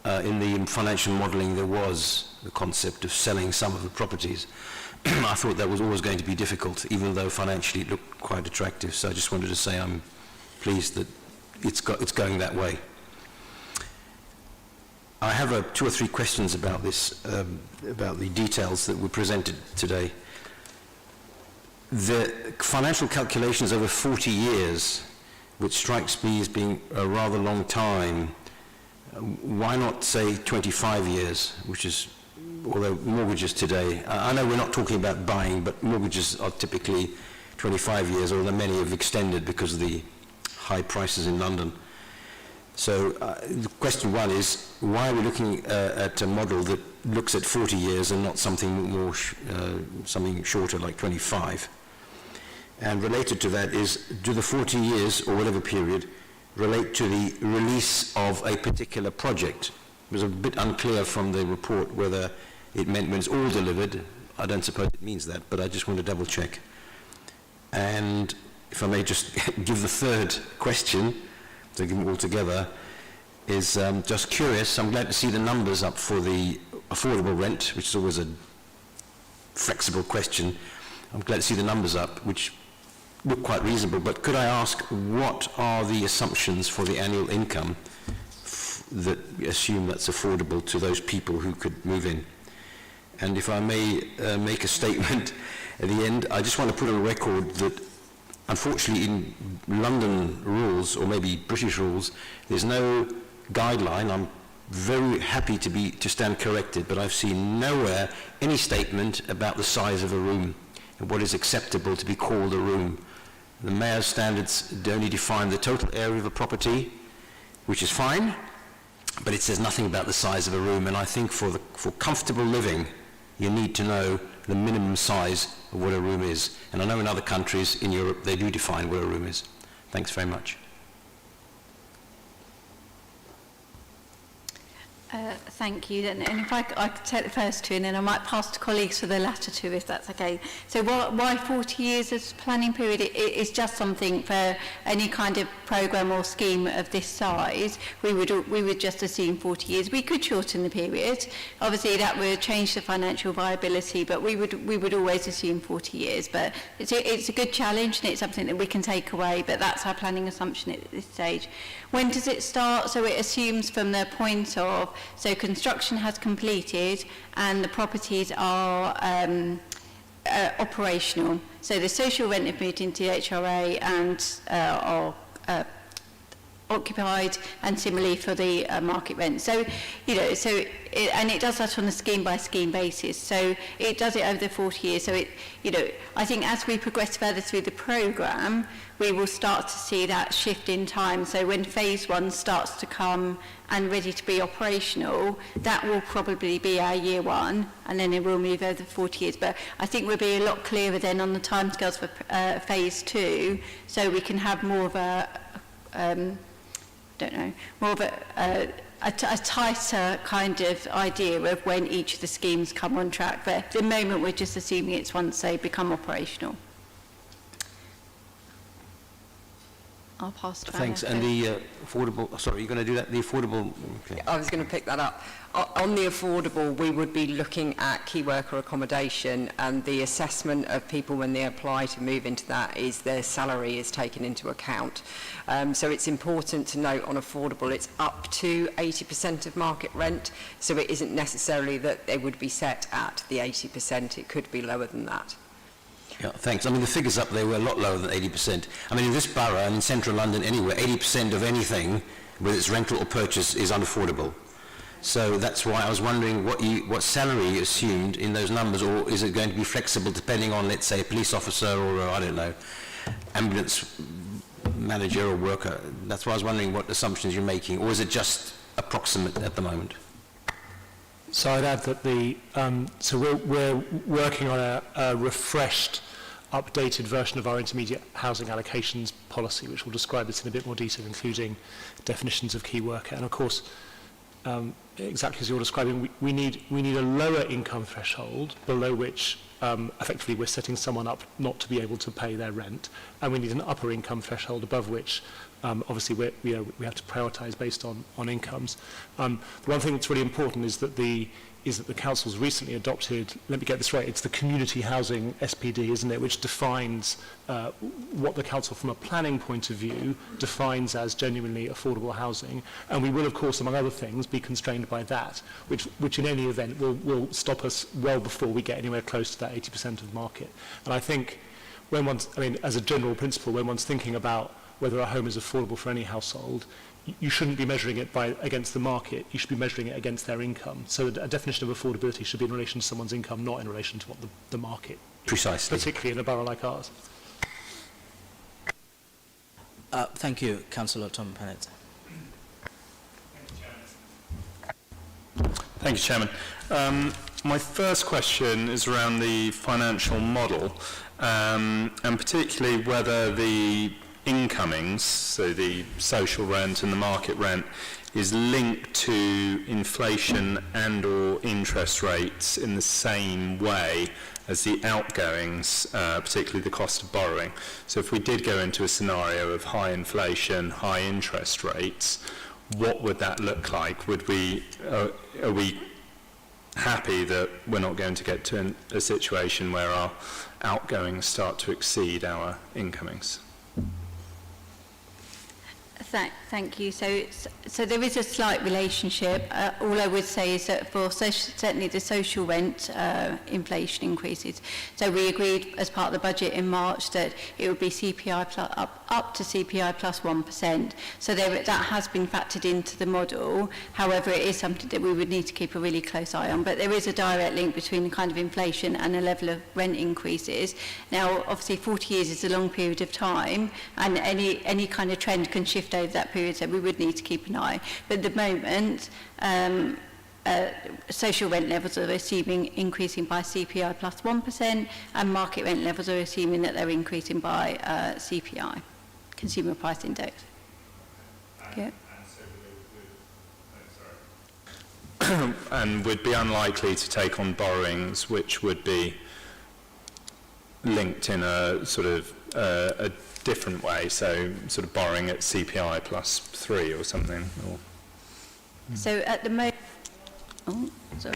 in the financial modelling there was the concept of selling some of the properties. I thought that was always going to be difficult, even though financially it looked quite attractive. So I just wanted to say I'm pleased that it's going that way. I have 2 or 3 questions about this, about the details that were presented today. The financial calculations over 40 years, which strikes me as being a rather long time. Why not say 25 years, which is, although mortgages today, I know we're not talking about buying, but mortgages are typically 25 years, although many have extended because of the high prices in London. So the question 1 is, why are we looking at a model that looks at 40 years and not something more, something shorter like 25? And related to that is, do the 40 years or whatever period relate to the release of a particular project? It was a bit unclear from the report whether it meant when it's all delivered. I don't suppose it means that, but I just want to double check. And if I may just give the 3rd question, to give them all together, is just curious. I'm glad to see the numbers up for the affordable rent, which is always a flexible question. I'm glad to see the numbers up, which look quite reasonable, but could I ask, what are the assumptions for the annual income that assume that's affordable to those people who could move in? And if I may make a statement at the end, I just want to put on record that unfortunately in London rules, or maybe British rules, there's no guideline. I'm very happy to stand corrected, but I've seen nowhere any statement about the size of a room and what is acceptable to be called a room. The mayor's standards only define the total area of a property, which is fine, but it says nothing about the size of a room. And I think for comfortable living, you need to know the minimum size of what a room is. And I know in other countries in Europe they do define what a room is. Thanks very much. Thank you. And if I could take the first two, and then I might pass to colleagues for the latter two, if that's okay. So why 40 years as planning period? It is just something for any kind of programme or scheme of this size. We would just assume 40 years. We could shorten the period. Obviously, that would change the financial viability, but we would always assume 40 years. But it's a good challenge, and it's something that we can take away. But that's our planning assumption at this stage. When does it start? So it assumes from the point of, so construction has completed and the properties are operational. So the social rent have moved into the HRA and are occupied, and similarly for the market rent. So, and it does that on a scheme by scheme basis. So it does it over the 40 years. So I think as we progress further through the programme, we will start to see that shift in time. So when phase 1 starts to come and ready to be operational, that will probably be our year 1, and then it will move over the 40 years. But I think we'll be a lot clearer then on the timescales for phase 2, so we can have more of a a tighter kind of idea of when each of the schemes come on track. But at the moment, we're just assuming it's once they become operational. I'll pass to Thanks. And the affordable, sorry, you're going to do that? The affordable... Okay. I was going to pick that up. On the affordable, we would be looking at key worker accommodation, and the assessment of people when they apply to move into that is their salary is taken into account. So it's important to note on affordable, it's up to 80% of market rent, so it isn't necessarily that they would be set at the 80%, it could be lower than that. Yeah, thanks. I mean, the figures up there were a lot lower than 80%. I mean, in this borough and in central London anywhere, 80% of anything, whether it's rental or purchase, is unaffordable. So that's why I was wondering what salary you assumed in those numbers, or is it going to be flexible depending on, let's say, a police officer or, I don't know, ambulance manager or worker? That's why I was wondering what assumptions you're making, or is it just approximate at the moment? So I'd add that so we're working on a refreshed, updated version of our intermediate housing allocations policy, which will describe this in a bit more detail, including definitions of key worker. And of course, exactly as you're describing, we need a lower income threshold below which effectively we're setting someone up not to be able to pay their rent, and we need an upper income threshold above which obviously we have to prioritise based on incomes. The one thing that's really important is that the council's recently adopted, let me get this right, it's the community housing SPD, isn't it, which defines what the council from a planning point of view defines as genuinely affordable housing, and we will of course among other things be constrained by that, which in any event will stop us well before we get anywhere close to that 80% of market. And I think as a general principle, when one's thinking about whether a home is affordable for any household, you shouldn't be measuring it against the market, you should be measuring it against their income. So a definition of affordability should be in relation to someone's income, not in relation to what the market, precisely, particularly in a borough like ours. Thank you, Councillor Tom Pennett. Thank you, Chairman. My first question is around the financial model, and particularly whether the incomings, so the social rent and the market rent, is linked to inflation and or interest rates in the same way as the outgoings, particularly the cost of borrowing. So if we did go into a scenario of high inflation, high interest rates, what would that look like? Are we happy that we're not going to get to a situation where our outgoings start to exceed our incomings? Thank you. So there is a slight relationship. All I would say is that for certainly the social rent inflation increases. So we agreed as part of the budget in March that it would be CPI plus, up to CPI plus 1%. So that has been factored into the model. However, it is something that we would need to keep a really close eye on. But there is a direct link between the kind of inflation and the level of rent increases. Now, obviously, 40 years is a long period of time, and any kind of trend can shift over that period, so we would need to keep an eye. But at the moment, social rent levels are assuming increasing by CPI plus 1%, and market rent levels are assuming that they're increasing by CPI, Consumer Price Index. Yeah. And would be unlikely to take on borrowings which would be linked in a sort of a different way, so sort of borrowing at CPI plus 3 or something. Or So at the moment, oh, sorry.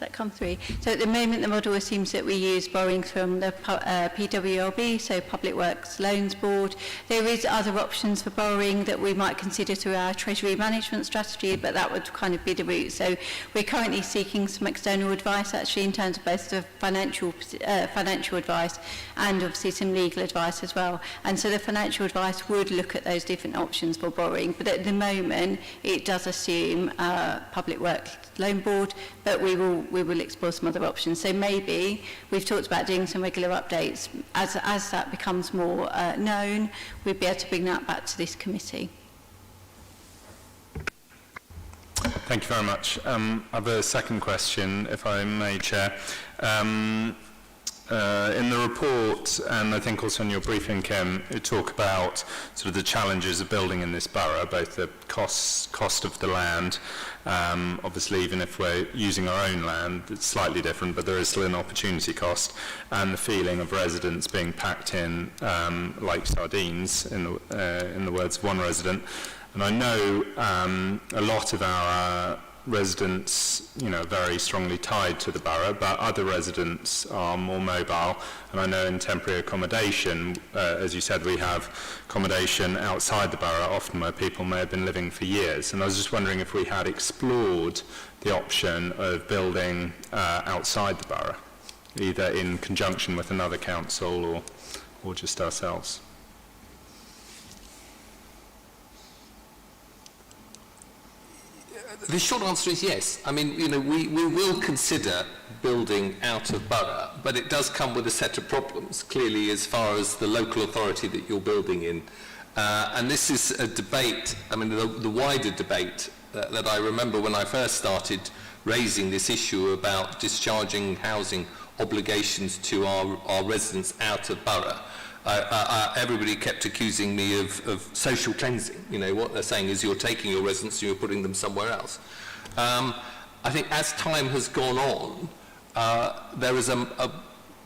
That come through. So at the moment, the model assumes that we use borrowings from the PWLB, so Public Works Loans Board. There is other options for borrowing that we might consider through our Treasury Management Strategy, but that would kind of be the route. So we're currently seeking some external advice, actually, in terms of both the financial advice and obviously some legal advice as well. And so the financial advice would look at those different options for borrowing, but at the moment, it does assume Public Works Loan Board, but we will explore some other options. So maybe we've talked about doing some regular updates. As that becomes more known, we'd be able to bring that back to this committee. Thank you very much. I have a second question, if I may, Chair. In the report, and I think also in your briefing, Kim, you talk about sort of the challenges of building in this borough, both the cost of the land, obviously even if we're using our own land, it's slightly different, but there is still an opportunity cost, and the feeling of residents being packed in like sardines, in the words of one resident. And I know a lot of our residents, very strongly tied to the borough, but other residents are more mobile. And I know in temporary accommodation, as you said, we have accommodation outside the borough, often where people may have been living for years. And I was just wondering if we had explored the option of building outside the borough, either in conjunction with another council or just ourselves. The short answer is yes. I mean, we will consider building out of borough, but it does come with a set of problems, clearly, as far as the local authority that you're building in. And this is a debate, I mean, the wider debate that I remember when I first started raising this issue about discharging housing obligations to our residents out of borough. Everybody kept accusing me of social cleansing. What they're saying is you're taking your residents and you're putting them somewhere else. I think as time has gone on, there is a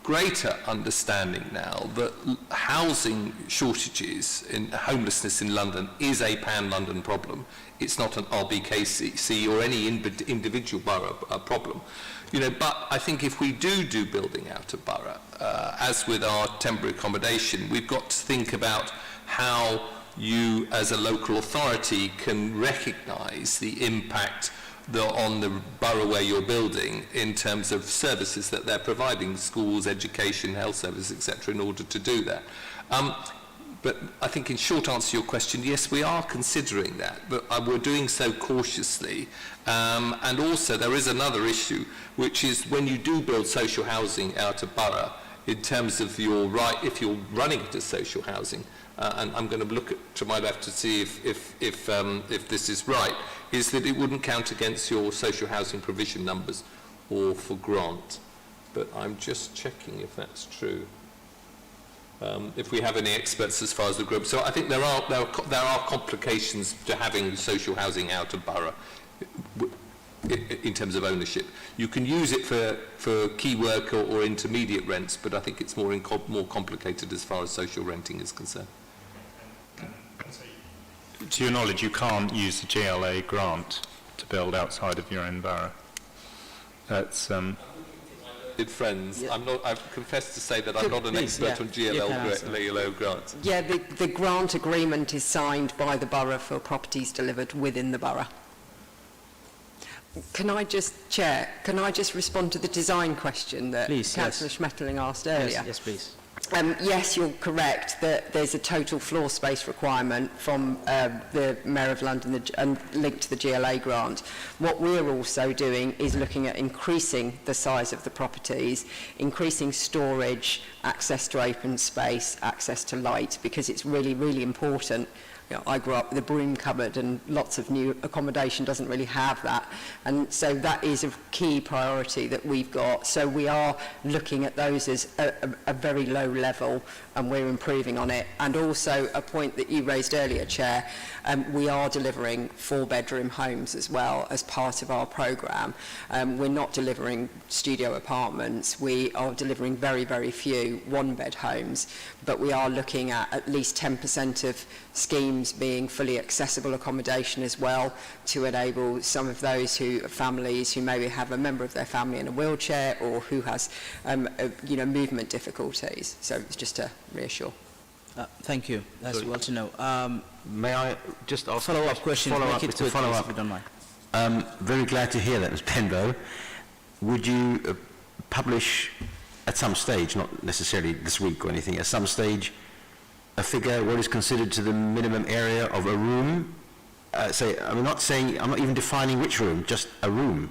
greater understanding now that housing shortages and homelessness in London is a pan-London problem. It's not an RBKC or any individual borough problem. But I think if we do building out of borough, as with our temporary accommodation, we've got to think about how you, as a local authority, can recognise the impact on the borough where you're building in terms of services that they're providing, schools, education, health services, etc., in order to do that. But I think in short answer to your question, yes, we are considering that, but we're doing so cautiously. And also there is another issue, which is when you do build social housing out of borough, in terms of your right, if you're running it as social housing, and I'm going to look to my left to see if this is right, is that it wouldn't count against your social housing provision numbers or for grant. But I'm just checking if that's true. If we have any experts as far as the group. So I think there are complications to having social housing out of borough in terms of ownership. You can use it for key work or intermediate rents, but I think it's more complicated as far as social renting is concerned. To your knowledge, you can't use the GLA grant to build outside of your own borough. That's trusted friends. Yeah. I confess to say that I'm not an Please, expert yeah. on You can answer. GLO grants. Yeah, the grant agreement is signed by the borough for properties delivered within the borough. Can I just respond to the design question that Please, Councillor Schmetterling asked earlier? Yes, please. Yes, you're correct that there's a total floor space requirement from the Mayor of London and linked to the GLA grant. What we're also doing is looking at increasing the size of the properties, increasing storage, access to open space, access to light, because it's really, really important. You know, I grew up with a broom cupboard and lots of new accommodation doesn't really have that. And so that is a key priority that we've got. So we are looking at those as a very low level and we're improving on it. And also a point that you raised earlier, Chair, we are delivering 4-bedroom homes as well as part of our programme. We're not delivering studio apartments. We are delivering very, very few 1-bed homes, but we are looking at least 10% of schemes being fully accessible accommodation as well, to enable some of those families who maybe have a member of their family in a wheelchair or who has movement difficulties. So it's just to reassure. Thank you. That's well to know. May I just ask Follow-up question. Make it quick, follow please, up. if you don't mind. Very glad to hear that, Ms. Penbo. Would you publish at some stage, not necessarily this week or anything, at some stage, a figure, what is considered to the minimum area of a room? I'm not even defining which room, just a room.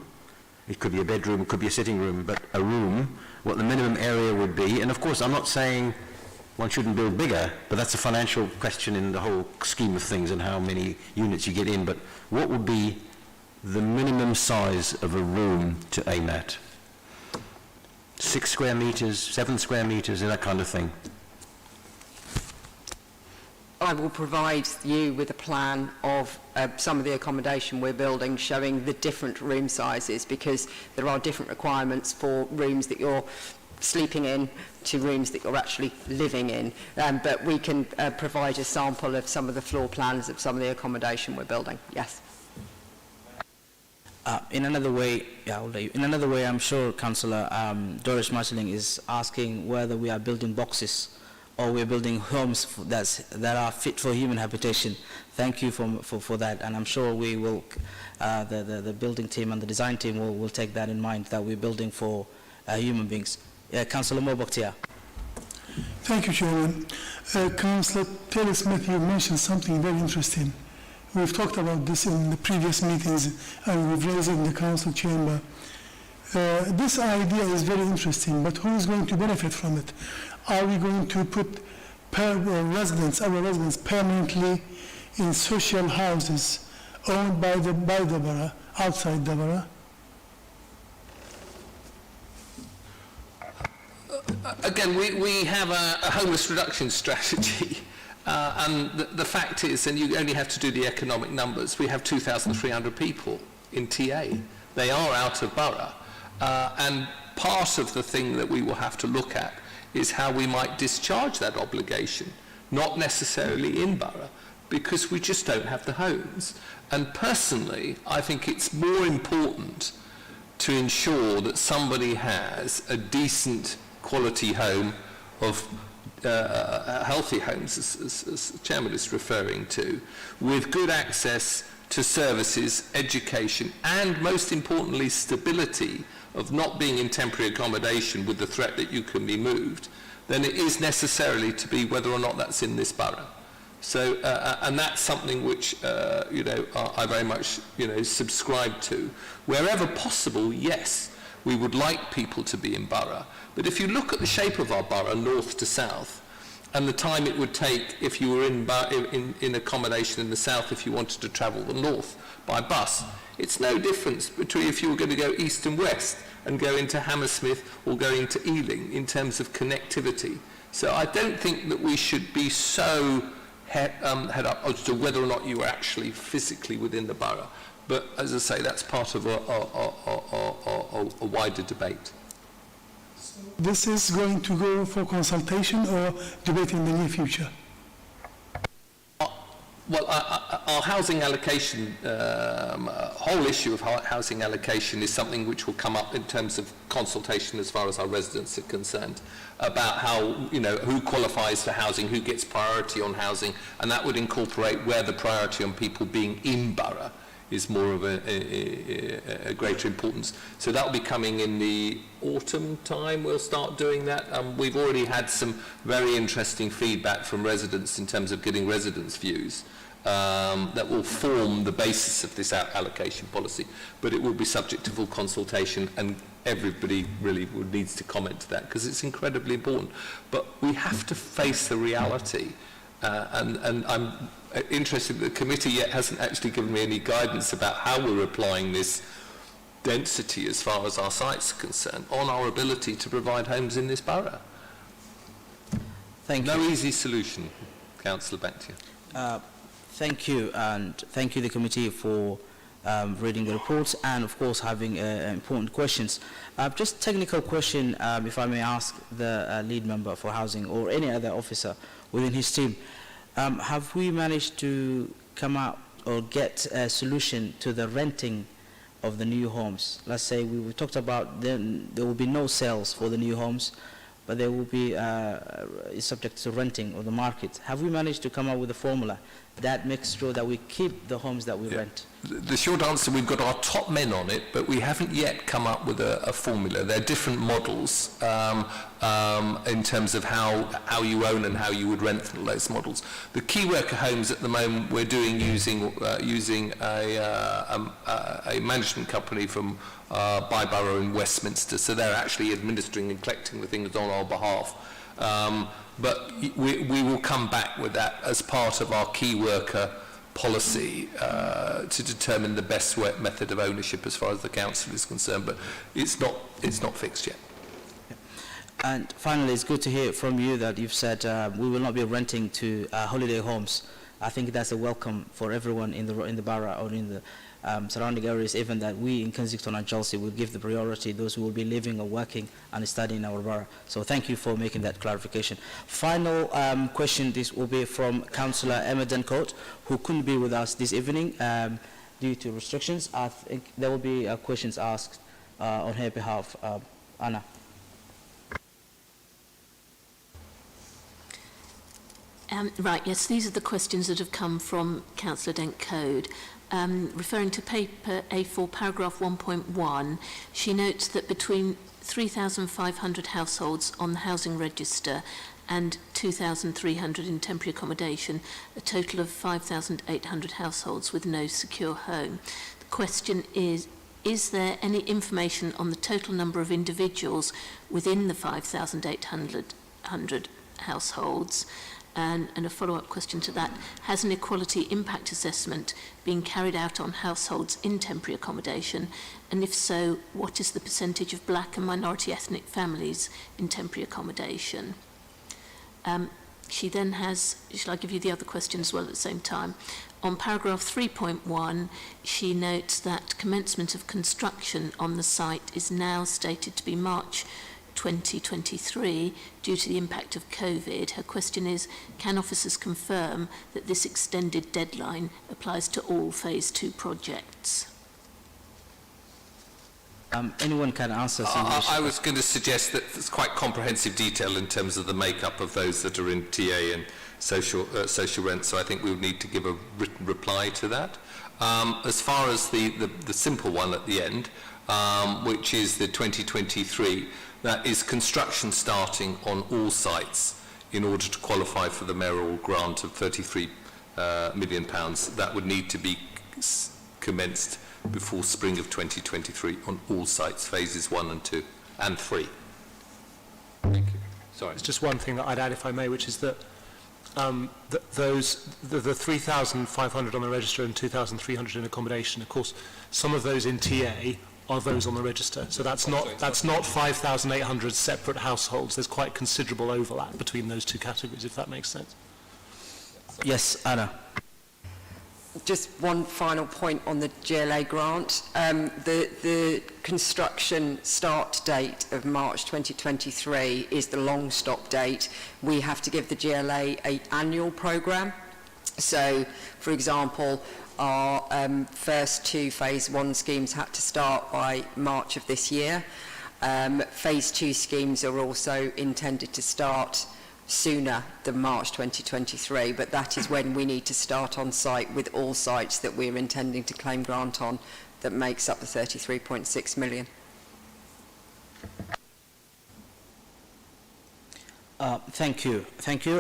It could be a bedroom, it could be a sitting room, but a room, what the minimum area would be. And of course, I'm not saying one shouldn't build bigger, but that's a financial question in the whole scheme of things and how many units you get in. But what would be the minimum size of a room to aim at? 6 square meters, 7 square meters, and that kind of thing. I will provide you with a plan of some of the accommodation we're building, showing the different room sizes, because there are different requirements for rooms that you're sleeping in to rooms that you're actually living in. But we can provide a sample of some of the floor plans of some of the accommodation we're building. Yes. In another way, I'm sure Councillor Doris Marshling is asking whether we are building boxes or we're building homes that are fit for human habitation. Thank you for that, and I'm sure we will, the building team and the design team will take that in mind, that we're building for human beings. Councillor Moboktia. Thank you, Chairman. Councillor Telly Smith, you mentioned something very interesting. We've talked about this in the previous meetings and we've raised it in the council chamber. This idea is very interesting, but who is going to benefit from it? Are we going to put our residents permanently in social houses owned by the borough, outside the borough? Again, we have a homeless reduction strategy. And the fact is, and you only have to do the economic numbers, we have 2,300 people in TA. They are out of borough. And part of the thing that we will have to look at is how we might discharge that obligation, not necessarily in borough, because we just don't have the homes. And personally, I think it's more important to ensure that somebody has a decent quality home of healthy homes, as the Chairman is referring to, with good access to services, education, and most importantly, stability of not being in temporary accommodation with the threat that you can be moved, then it is necessarily to be whether or not that's in this borough. So, and that's something which, I very much, subscribe to. Wherever possible, yes, we would like people to be in borough. But if you look at the shape of our borough, north to south, and the time it would take if you were in accommodation in the south if you wanted to travel the north by bus, it's no difference between if you were going to go east and west and go into Hammersmith or going to Ealing in terms of connectivity. So I don't think that we should be so head up as to whether or not you are actually physically within the borough. But as I say, that's part of a wider debate. This is going to go for consultation or debate in the near future? Well, Our housing allocation, whole issue of housing allocation is something which will come up in terms of consultation as far as our residents are concerned, about how, you know, who qualifies for housing, who gets priority on housing, and that would incorporate where the priority on people being in borough is more of a greater importance. So that will be coming in the autumn time. We'll start doing that. We've already had some very interesting feedback from residents in terms of getting residents' views that will form the basis of this allocation policy. But it will be subject to full consultation, and everybody really needs to comment to that because it's incredibly important. But we have to face the reality. And I'm interested that the committee yet hasn't actually given me any guidance about how we're applying this density as far as our sites are concerned on our ability to provide homes in this borough. Thank you. No easy solution. Councillor, back to you. Thank you, and thank you the committee for reading the reports and of course having important questions. Just technical question, if I may ask the lead member for housing or any other officer within his team. Have we managed to come out or get a solution to the renting of the new homes? Let's say we talked about then there will be no sales for the new homes, but there will be subject to renting of the market. Have we managed to come up with a formula that makes sure that we keep the homes that we rent? The short answer, we've got our top men on it, but we haven't yet come up with a formula. There are different models in terms of how you own and how you would rent those models. The key worker homes at the moment we're doing using a management company from by Borough in Westminster, so they're actually administering and collecting the things on our behalf. But we will come back with that as part of our key worker policy to determine the best method of ownership as far as the council is concerned, but it's not fixed yet. And finally, it's good to hear from you that you've said we will not be renting to holiday homes. I think that's a welcome for everyone in the borough or in the surrounding areas, even that we in Kensington and Chelsea will give the priority those who will be living or working and studying in our borough. So thank you for making that clarification. Final question, this will be from Councillor Emma Dencourt, who couldn't be with us this evening due to restrictions. I think there will be questions asked on her behalf. Anna. Right, yes, these are the questions that have come from Councillor Dencourt. Referring to paper A4, paragraph 1.1, she notes that between 3,500 households on the housing register and 2,300 in temporary accommodation, a total of 5,800 households with no secure home. The question is there any information on the total number of individuals within the 5,800 households? And a follow-up question to that, has an equality impact assessment been carried out on households in temporary accommodation? And if so, what is the percentage of black and minority ethnic families in temporary accommodation? She then has, shall I give you the other question as well at the same time? On paragraph 3.1, she notes that commencement of construction on the site is now stated to be March 2023 due to the impact of COVID. Her question is, can officers confirm that this extended deadline applies to all phase 2 projects? Anyone can answer. I was going to suggest that there's quite comprehensive detail in terms of the makeup of those that are in TA and social rent, so I think we would need to give a written reply to that. As far as the simple one at the end, which is the 2023, that is construction starting on all sites in order to qualify for the mayoral grant of £33 million. That would need to be commenced before spring of 2023 on all sites, phases 1 and 2 and 3. Thank you. Sorry. It's just one thing that I'd add, if I may, which is that the 3,500 on the register and 2,300 in accommodation, of course, some of those in TA are those on the register. So that's not 5,800 separate households. There's quite considerable overlap between those two categories, if that makes sense. Yes, Anna. Just one final point on the GLA grant. The construction start date of March 2023 is the long stop date. We have to give the GLA an annual programme. So, for example, our first 2 phase 1 schemes had to start by March of this year. Phase 2 schemes are also intended to start sooner than March 2023, but that is when we need to start on site with all sites that we're intending to claim grant on, that makes up the 33.6 million. Thank you.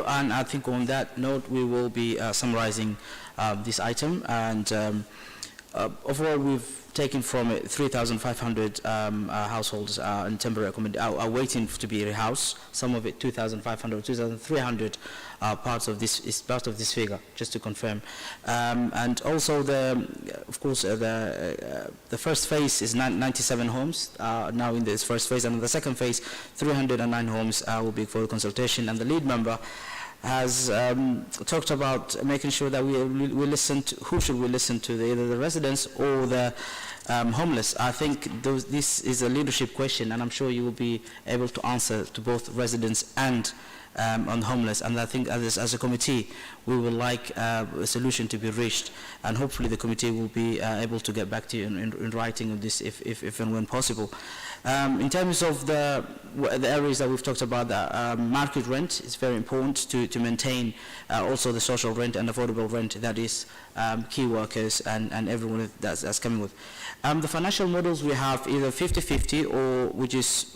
And I think on that note, we will be summarizing this item. And overall, we've taken from it 3,500 households in temporary accommodation are waiting to be rehoused. Some of it 2,500, 2,300 parts of this is part of this figure, just to confirm. And also, of course, the first phase is 97 homes now in this first phase, and in the second phase, 309 homes will be for consultation. And the lead member has talked about making sure that we listen to, who should we listen to, either the residents or the homeless. I think this is a leadership question, and I'm sure you will be able to answer to both residents and on homeless. And I think as a committee, we would like a solution to be reached, and hopefully the committee will be able to get back to you in writing on this if and when possible. In terms of the areas that we've talked about, market rent is very important to maintain also the social rent and affordable rent, that is key workers and everyone that's coming with. The financial models, we have either 50-50, or which is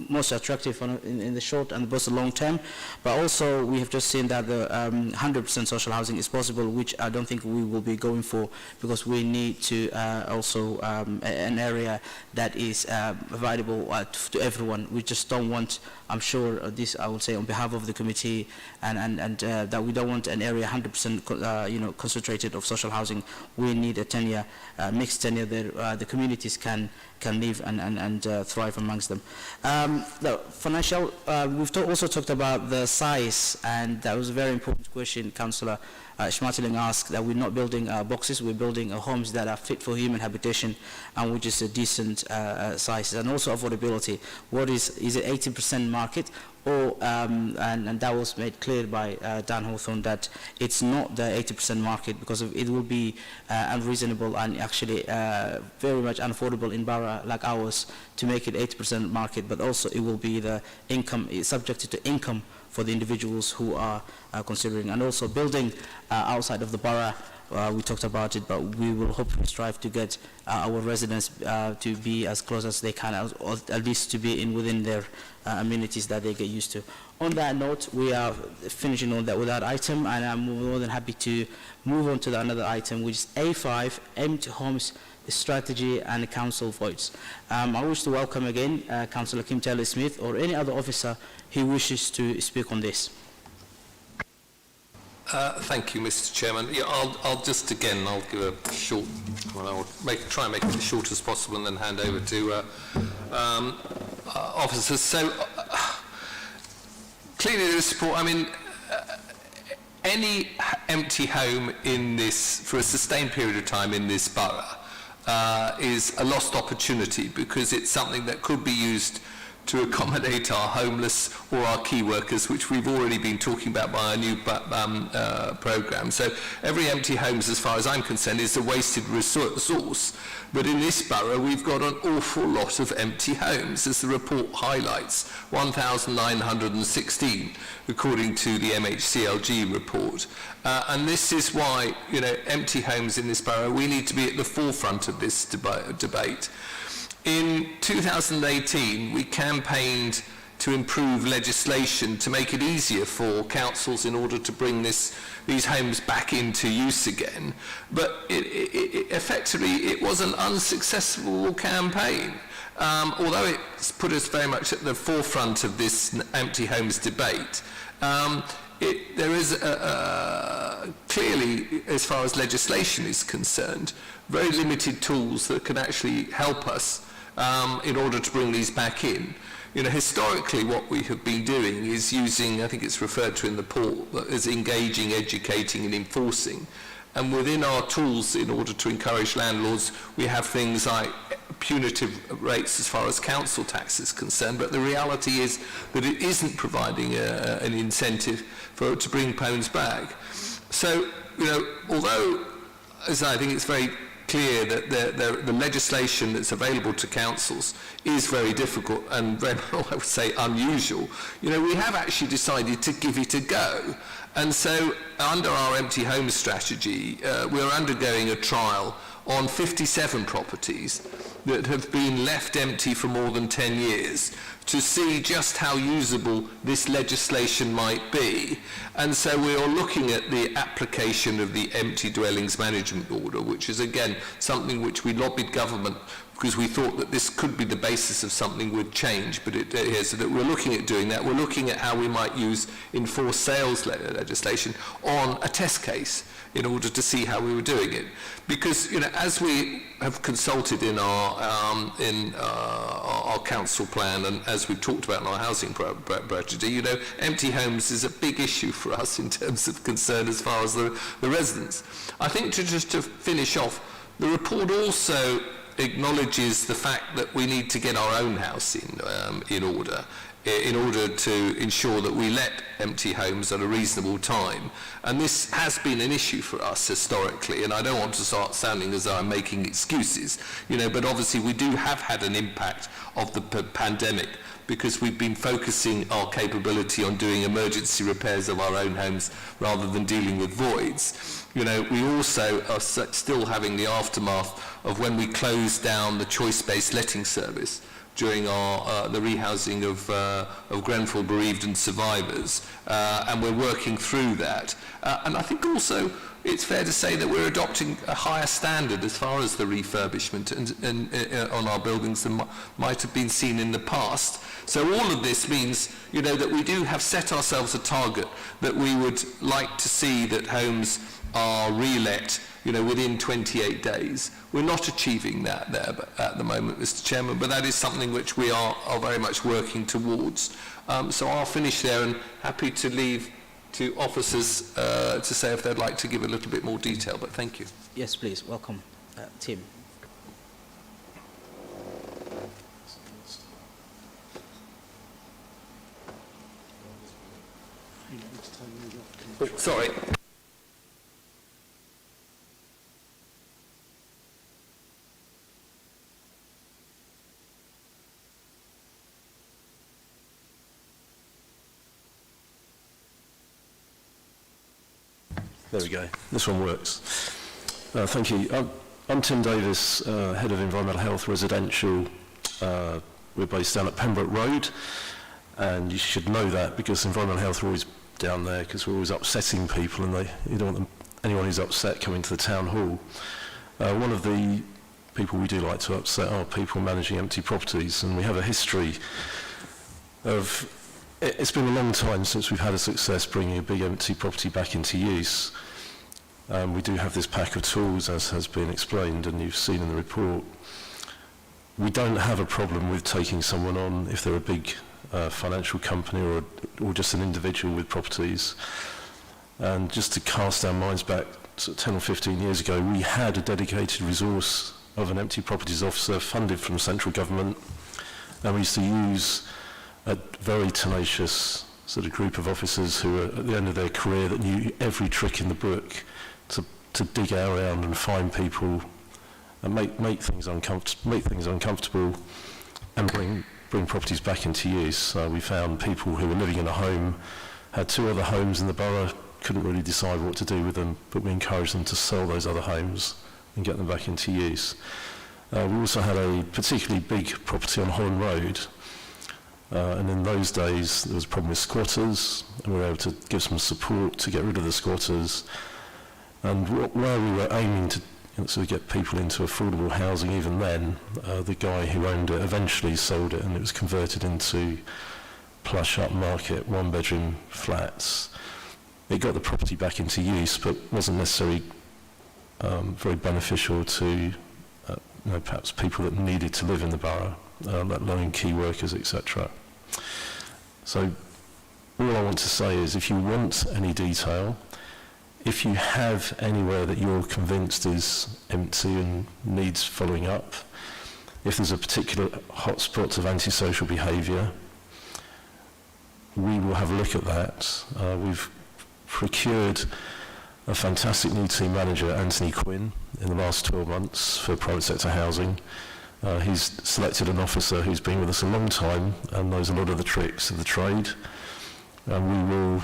most attractive in the short and both the long term, but also we have just seen that the 100% social housing is possible, which I don't think we will be going for, because we need to also an area that is available to everyone. We just don't want, I'm sure this I would say on behalf of the committee, and that we don't want an area 100% concentrated of social housing. We need a tenure, mixed tenure that the communities can live and thrive amongst them. The financial, we've also talked about the size, and that was a very important question Councillor Schmatterling asked, that we're not building boxes, we're building homes that are fit for human habitation and which is a decent size, and also affordability. What is it 80% market? Or, and that was made clear by Dan Hawthorne, that it's not the 80% market, because it will be unreasonable and actually very much unaffordable in borough like ours to make it 80% market, but also it will be the income, subjected to income for the individuals who are considering, and also building outside of the borough. We talked about it, but we will hopefully strive to get our residents to be as close as they can, or at least to be within their amenities that they get used to. On that note, we are finishing on that with that item, and I'm more than happy to move on to another item, which is A5, Empty Homes Strategy and Council Votes. I wish to welcome again Councillor Kim Telly Smith, or any other officer who wishes to speak on this. Thank you, Mr. Chairman. Yeah, I'll just again, I'll give a short, well, I'll try and make it as short as possible and then hand over to officers. So, clearly there is support. I mean, any empty home in this, for a sustained period of time in this borough, is a lost opportunity, because it's something that could be used to accommodate our homeless or our key workers, which we've already been talking about by our new programme. So every empty homes, as far as I'm concerned, is a wasted resource. But in this borough, we've got an awful lot of empty homes, as the report highlights, 1,916, according to the MHCLG report. And this is why, empty homes in this borough, we need to be at the forefront of this debate. In 2018, we campaigned to improve legislation to make it easier for councils in order to bring these homes back into use again. But effectively, it was an unsuccessful campaign. Although it's put us very much at the forefront of this empty homes debate, there is clearly, as far as legislation is concerned, very limited tools that can actually help us in order to bring these back in. Historically, what we have been doing is using, I think it's referred to in the report, as engaging, educating and enforcing. And within our tools, in order to encourage landlords, we have things like punitive rates as far as council tax is concerned, but the reality is that it isn't providing an incentive to bring homes back. So you know, although, as I think it's very clear that the legislation that's available to councils is very difficult and very, I would say, unusual, you know, we have actually decided to give it a go. And so, under our empty homes strategy, we're undergoing a trial on 57 properties that have been left empty for more than 10 years to see just how usable this legislation might be. And so we are looking at the application of the Empty Dwellings Management Order, which is again something which we lobbied government because we thought that this could be the basis of something would change, but it is, so that we're looking at doing that. We're looking at how we might use enforced sales legislation on a test case in order to see how we were doing it. Because, you know, as we have consulted in our council plan and as we've talked about in our housing strategy, you know, empty homes is a big issue for us in terms of concern as far as the residents. I think just to finish off, the report also acknowledges the fact that we need to get our own house in order to ensure that we let empty homes at a reasonable time. And this has been an issue for us historically, and I don't want to start sounding as though I'm making excuses, you know, but obviously we do have had an impact of the pandemic because we've been focusing our capability on doing emergency repairs of our own homes rather than dealing with voids. You know, we also are still having the aftermath of when we closed down the choice-based letting service during the rehousing of Grenfell bereaved and survivors, and we're working through that. And I think also it's fair to say that we're adopting a higher standard as far as the refurbishment and on our buildings than might have been seen in the past. So all of this means, you know, that we do have set ourselves a target that we would like to see that homes are re-let, you know, within 28 days. We're not achieving that there at the moment, Mr. Chairman, but that is something which we are very much working towards. So I'll finish there and happy to leave to officers to say if they'd like to give a little bit more detail, but thank you. Yes, please. Welcome, Tim. Oh, sorry. There we go. This one works. Thank you. I'm Tim Davis, Head of Environmental Health Residential. We're based down at Pembroke Road, and you should know that because environmental health are always down there because we're always upsetting people, and you don't want anyone who's upset coming to the town hall. One of the people we do like to upset are people managing empty properties, and we have a history of. It's been a long time since we've had a success bringing a big empty property back into use. We do have this pack of tools, as has been explained, and you've seen in the report. We don't have a problem with taking someone on if they're a big financial company or just an individual with properties. And just to cast our minds back to 10 or 15 years ago, we had a dedicated resource of an empty properties officer funded from central government, and we used to use a very tenacious sort of group of officers who were at the end of their career that knew every trick in the book to dig around and find people and make things uncomfortable and bring properties back into use. We found people who were living in a home, had 2 other homes in the borough, couldn't really decide what to do with them, but we encouraged them to sell those other homes and get them back into use. We also had a particularly big property on Holland Road, and in those days there was a problem with squatters, and we were able to give some support to get rid of the squatters. And where we were aiming to sort of get people into affordable housing even then, the guy who owned it eventually sold it, and it was converted into plush upmarket 1-bedroom flats. It got the property back into use, but wasn't necessarily very beneficial to perhaps people that needed to live in the borough, let alone key workers, etc. So all I want to say is, if you want any detail, if you have anywhere that you're convinced is empty and needs following up, if there's a particular hotspot of antisocial behaviour, we will have a look at that. We've procured a fantastic new team manager, Anthony Quinn, in the last 12 months for private sector housing. He's selected an officer who's been with us a long time and knows a lot of the tricks of the trade. And we will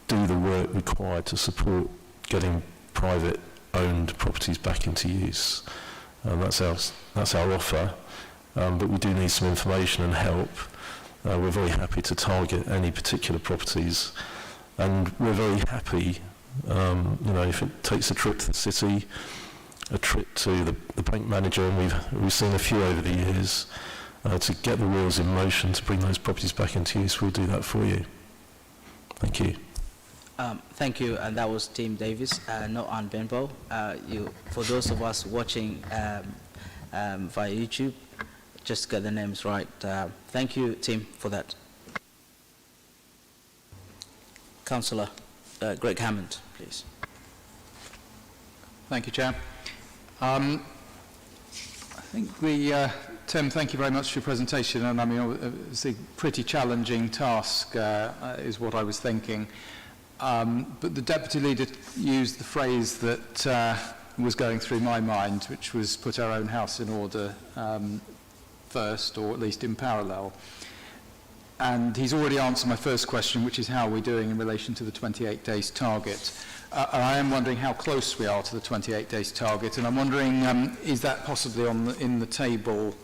do the work required to support getting private-owned properties back into use. That's our offer. But we do need some information and help. We're very happy to target any particular properties. And we're very happy, if it takes a trip to the city, a trip to the bank manager, and we've seen a few over the years, to get the wheels in motion to bring those properties back into use. We'll do that for you. Thank you. Thank you, and that was Tim Davis, not Anne Benbow. For those of us watching via YouTube, just to get the names right. Thank you, Tim, for that. Councillor Greg Hammond, please. Thank you, Chair. I think Tim, thank you very much for your presentation, and I mean, it's a pretty challenging task, is what I was thinking. But the Deputy Leader used the phrase that was going through my mind, which was put our own house in order first, or at least in parallel. And he's already answered my first question, which is how are we doing in relation to the 28 days target. And I am wondering how close we are to the 28 days target, and I'm wondering, is that possibly in the table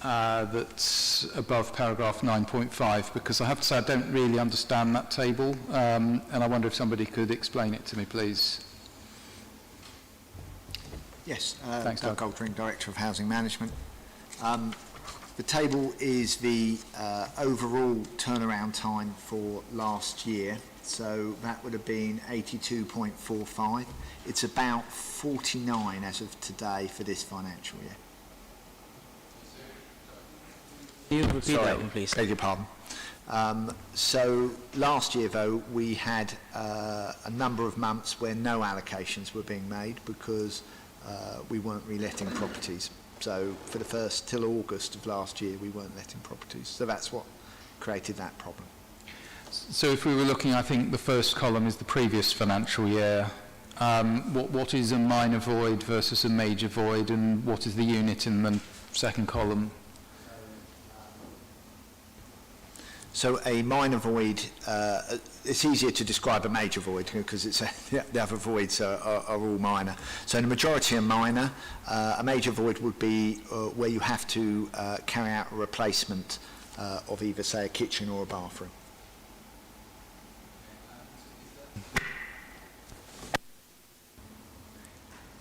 that's above paragraph 9.5, because I have to say I don't really understand that table, and I wonder if somebody could explain it to me, please. Yes, Thanks, Doug Goldring, Director of Housing Management. The table is the overall turnaround time for last year, so that would have been 82.45. It's about 49 as of today for this financial year. Can you repeat that one, please? Beg your pardon. So last year, though, we had a number of months where no allocations were being made because we weren't reletting properties. So for the first till August of last year, we weren't letting properties. So that's what created that problem. So if we were looking, I think the first column is the previous financial year. What is a minor void versus a major void, and what is the unit in the second column? So a minor void, it's easier to describe a major void because it's the other voids are all minor. So the majority are minor. A major void would be where you have to carry out a replacement of either, say, a kitchen or a bathroom.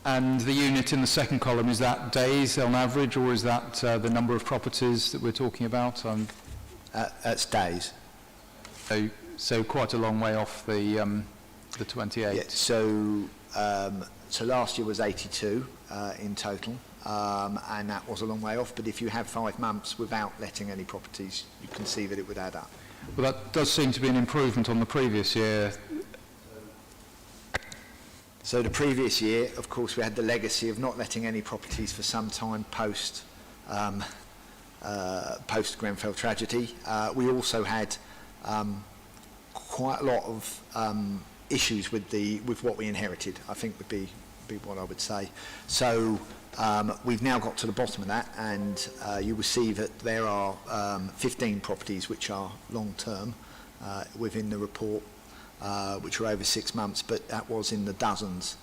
And the unit in the second column, is that days on average, or is that the number of properties that we're talking about? That's days. So quite a long way off the 28. Yeah, so last year was 82 in total, and that was a long way off. But if you have 5 months without letting any properties, you can see that it would add up. Well, that does seem to be an improvement on the previous year. So the previous year, of course, we had the legacy of not letting any properties for some time post Grenfell tragedy. We also had quite a lot of issues with what we inherited, I think would be what I would say. So we've now got to the bottom of that, and you will see that there are 15 properties which are long-term within the report, which are over 6 months, but that was in the dozens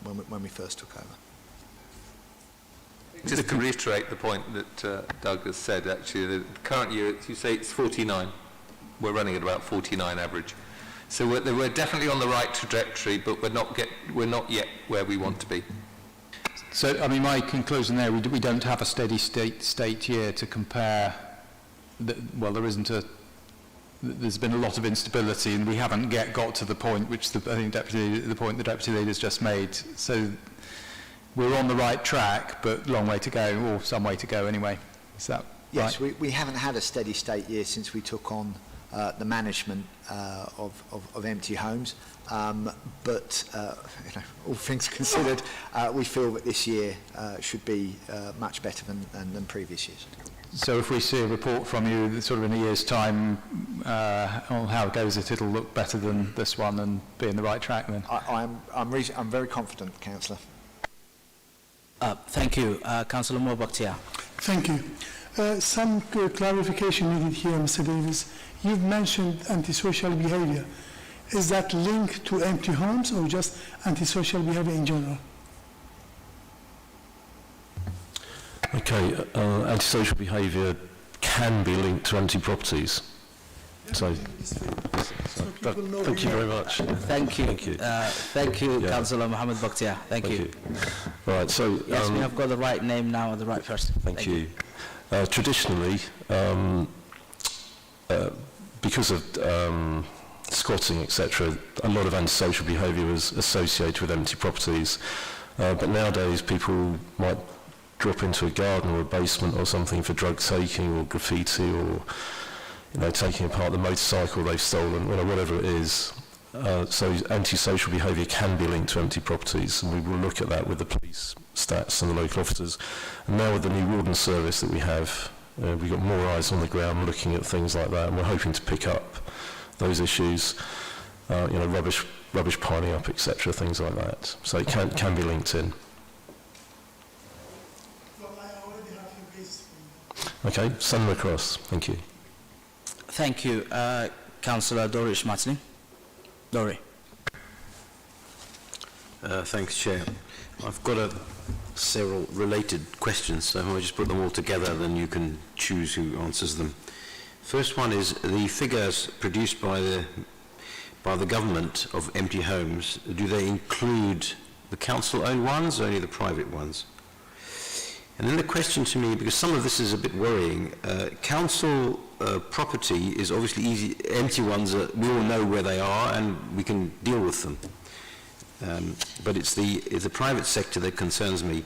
when we first took over. Just to reiterate the point that Doug has said, actually, the current year, you say it's 49. We're running at about 49 average. So we're definitely on the right trajectory, but we're not yet where we want to be. So, I mean, my conclusion there, we don't have a steady state year to compare. Well, there's been a lot of instability, and we haven't yet got to the point which the point the Deputy Leader's just made. So we're on the right track, but long way to go, or some way to go anyway. Is that yes, right? we haven't had a steady state year since we took on the management of empty homes, but all things considered, we feel that this year should be much better than previous years. So if we see a report from you sort of in a year's time on how it goes, it'll look better than this one and be in the right track then? I'm very confident, Councillor. Thank you. Councillor Moore Bakhtiar. Thank you. Some clarification needed here, Mr. Davis. You've mentioned antisocial behavior. Is that linked to empty homes or just antisocial behavior in general? Okay, antisocial behaviour can be linked to empty properties. So thank you very much. Thank you. Thank you. Thank you, Yeah. Councillor Mohammed Bakhtiar. Thank you. Right, so... Yes, we have got the right name now and the right person. Thank you. Traditionally, because of squatting, etc., a lot of antisocial behaviour was associated with empty properties. But nowadays, people might drop into a garden or a basement or something for drug taking or graffiti or, you know, taking apart the motorcycle they've stolen, whatever it is. So antisocial behaviour can be linked to empty properties, and we will look at that with the police stats and the local officers. And now with the new warden service that we have, we've got more eyes on the ground looking at things like that, and we're hoping to pick up those issues, you know, rubbish piling up, etc., things like that. So it can be linked in. Okay, send them across. Thank you. Thank you. Councillor Dori Shmatsny. Dori. Thanks, Chair. I've got several related questions, so if I just put them all together, then you can choose who answers them. First one is the figures produced by the government of empty homes. Do they include the council-owned ones or only the private ones? And then the question to me, because some of this is a bit worrying, council property is obviously easy. Empty ones, we all know where they are and we can deal with them. But it's the private sector that concerns me.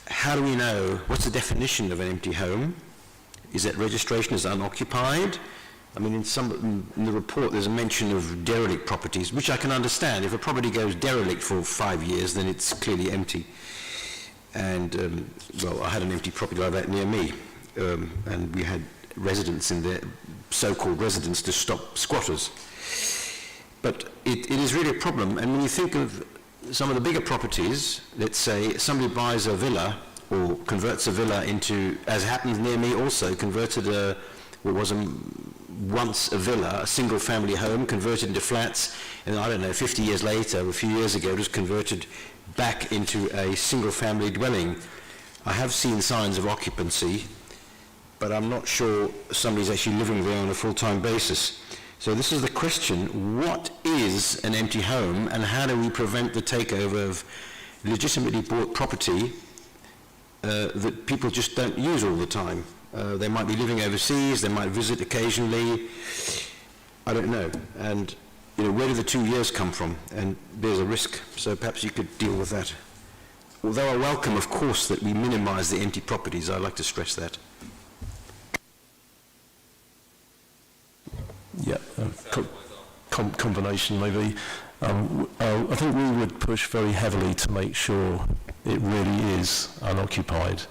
How do we know, what's the definition of an empty home? Is that registration as unoccupied? I mean, in the report there's a mention of derelict properties, which I can understand. If a property goes derelict for 5 years, then it's clearly empty. And, well, I had an empty property like that near me, and we had residents in there, so-called residents, to stop squatters. But it is really a problem, and when you think of some of the bigger properties, let's say somebody buys a villa or converts a villa into, as happened near me also, converted what was once a villa, a single-family home, converted into flats, and I don't know, 50 years later, a few years ago, it was converted back into a single-family dwelling. I have seen signs of occupancy, but I'm not sure somebody's actually living there on a full-time basis. So this is the question: what is an empty home, and how do we prevent the takeover of legitimately bought property that people just don't use all the time? They might be living overseas, they might visit occasionally, I don't know. And you know, where do the 2 years come from? And there's a risk, so perhaps you could deal with that. Although I welcome, of course, that we minimise the empty properties, I'd like to stress that. Yeah, combination maybe. I think we would push very heavily to make sure it really is unoccupied,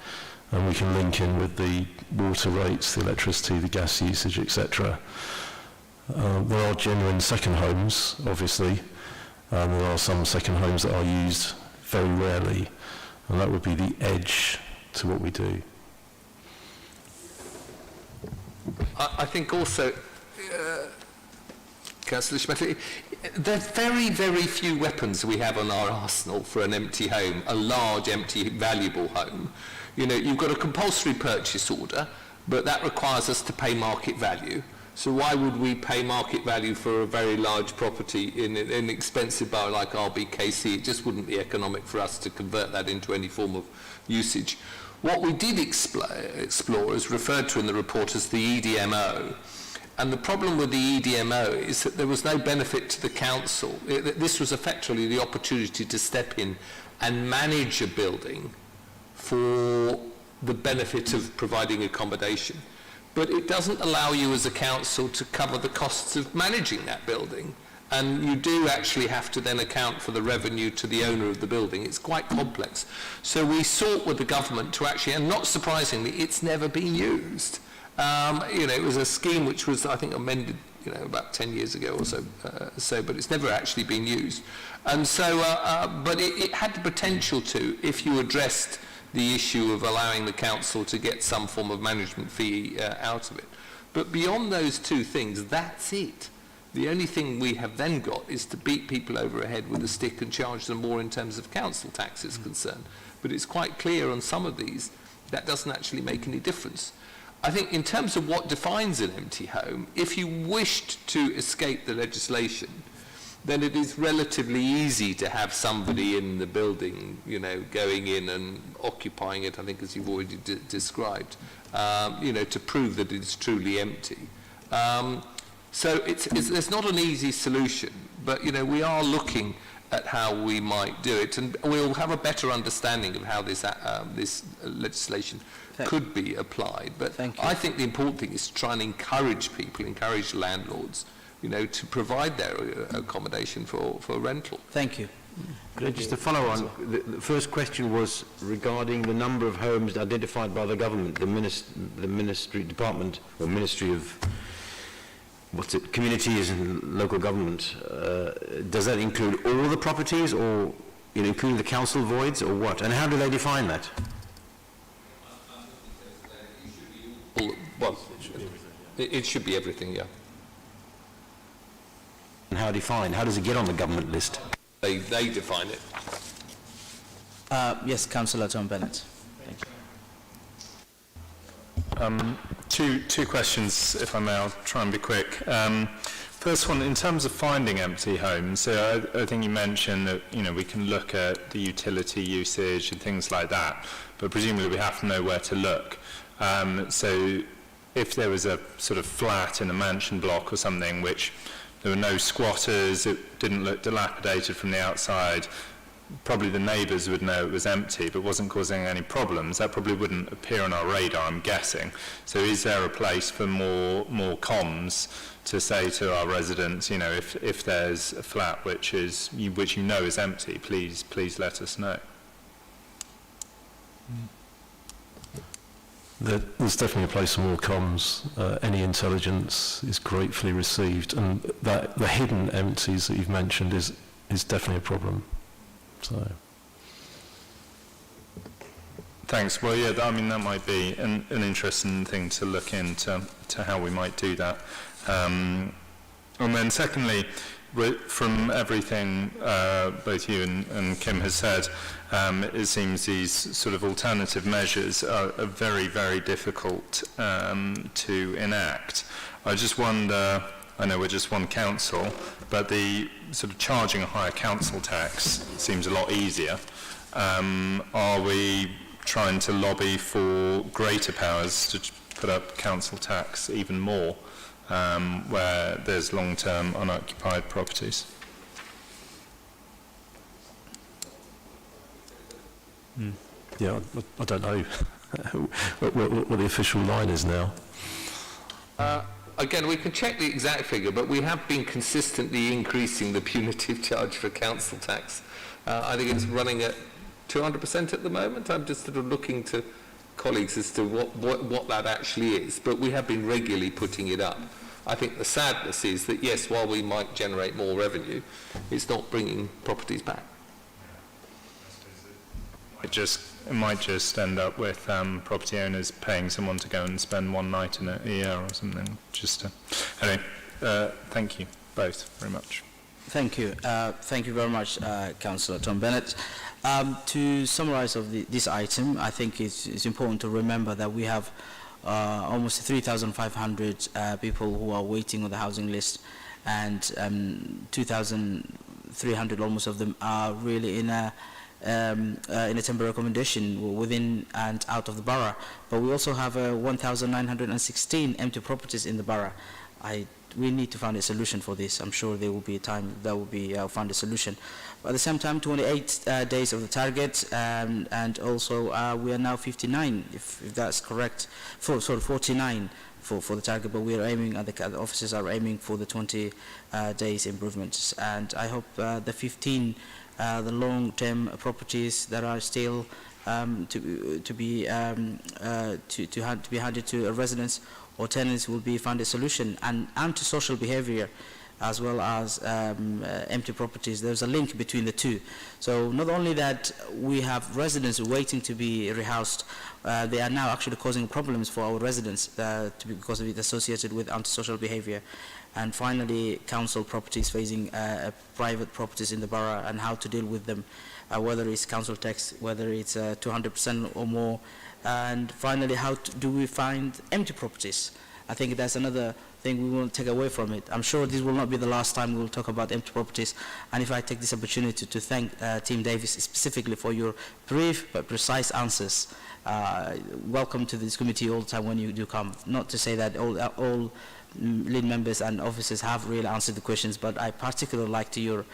and we can link in with the water rates, the electricity, the gas usage, etc. There are genuine second homes, obviously. There are some second homes that are used very rarely, and that would be the edge to what we do. I think also, Councillor Schmidt, there are very, very few weapons we have on our arsenal for an empty home, a large, empty, valuable home. You know, you've got a compulsory purchase order, but that requires us to pay market value. So why would we pay market value for a very large property in an expensive borough like RBKC? It just wouldn't be economic for us to convert that into any form of usage. What we did explore is referred to in the report as the EDMO. And the problem with the EDMO is that there was no benefit to the council. This was effectively the opportunity to step in and manage a building for the benefit of providing accommodation. But it doesn't allow you as a council to cover the costs of managing that building. and you do actually have to then account for the revenue to the owner of the building. It's quite complex. So we sought with the government to actually, and not surprisingly, it's never been used. It was a scheme which was, I think, amended, about 10 years ago or so, but it's never actually been used. And so, but it had the potential to, if you addressed the issue of allowing the council to get some form of management fee out of it. But beyond those two things, that's it. The only thing we have then got is to beat people over the head with a stick and charge them more in terms of council tax is concerned. But it's quite clear on some of these that doesn't actually make any difference. I think in terms of what defines an empty home, if you wished to escape the legislation, then it is relatively easy to have somebody in the building, going in and occupying it, I think, as you've already described, to prove that it's truly empty. So it's not an easy solution, but, we are looking at how we might do it, and we'll have a better understanding of how this legislation could be applied. But I think the important thing is to try and encourage people, encourage landlords, to provide their accommodation for rental. Thank you. Just to follow on, the first question was regarding the number of homes identified by the government, the Ministry of Communities and Local Government. Does that include all the properties, or including the council voids, or what? And how do they define that? Well, it should be everything, yeah. And how defined? How does it get on the government list? They define it. Yes, Councillor Tom Bennett. Thank you. Two questions, if I may. I'll try and be quick. First one, in terms of finding empty homes, I think you mentioned that we can look at the utility usage and things like that, but presumably we have to know where to look. So if there was a sort of flat in a mansion block or something which there were no squatters, it didn't look dilapidated from the outside, probably the neighbours would know it was empty but wasn't causing any problems, that probably wouldn't appear on our radar, I'm guessing. So is there a place for more comms to say to our residents, if there's a flat which is empty, please let us know? There's definitely a place for more comms. Any intelligence is gratefully received, and that the hidden empties that you've mentioned is definitely a problem. So. Thanks. Well, yeah, that might be an interesting thing to look into how we might do that. And then secondly, from everything both you and Kim has said, it seems these sort of alternative measures are very, very difficult to enact. I just wonder, I know we're just one council, but the sort of charging a higher council tax seems a lot easier. Are we trying to lobby for greater powers to put up council tax even more where there's long-term unoccupied properties? Yeah, I don't know what the official line is now. Again, we can check the exact figure, but we have been consistently increasing the punitive charge for council tax. I think it's running at 200% at the moment. I'm just sort of looking to colleagues as to what that actually is, but we have been regularly putting it up. I think the sadness is that, yes, while we might generate more revenue, it's not bringing properties back. It might just end up with property owners paying someone to go and spend one night in a year or something. Anyway, thank you both very much. Thank you. Thank you very much, Councillor Tom Bennett. To summarise this item, I think it's important to remember that we have almost 3,500 people who are waiting on the housing list, and 2,300 almost of them are really in a temporary accommodation within and out of the borough. But we also have 1,916 empty properties in the borough. We need to find a solution for this. I'm sure there will be a time that will be found a solution. But at the same time, 28 days of the target, and also we are now 59, if that's correct. 49 for the target, but we are aiming, and the officers are aiming for the 20 days improvements. And I hope the 15, the long-term properties that are still to be handed to residents or tenants will be found a solution. And antisocial behavior, as well as empty properties, there's a link between the two. So not only that we have residents waiting to be rehoused, they are now actually causing problems for our residents because of it associated with antisocial behavior. And finally, council properties facing private properties in the borough and how to deal with them, whether it's council tax, whether it's 200% or more. And finally, how do we find empty properties? I think that's another thing we won't take away from it. I'm sure this will not be the last time we will talk about empty properties. And if I take this opportunity to thank Team Davis specifically for your brief but precise answers. Welcome to this committee all the time when you do come. Not to say that all lead members and officers have really answered the questions, but I particularly like your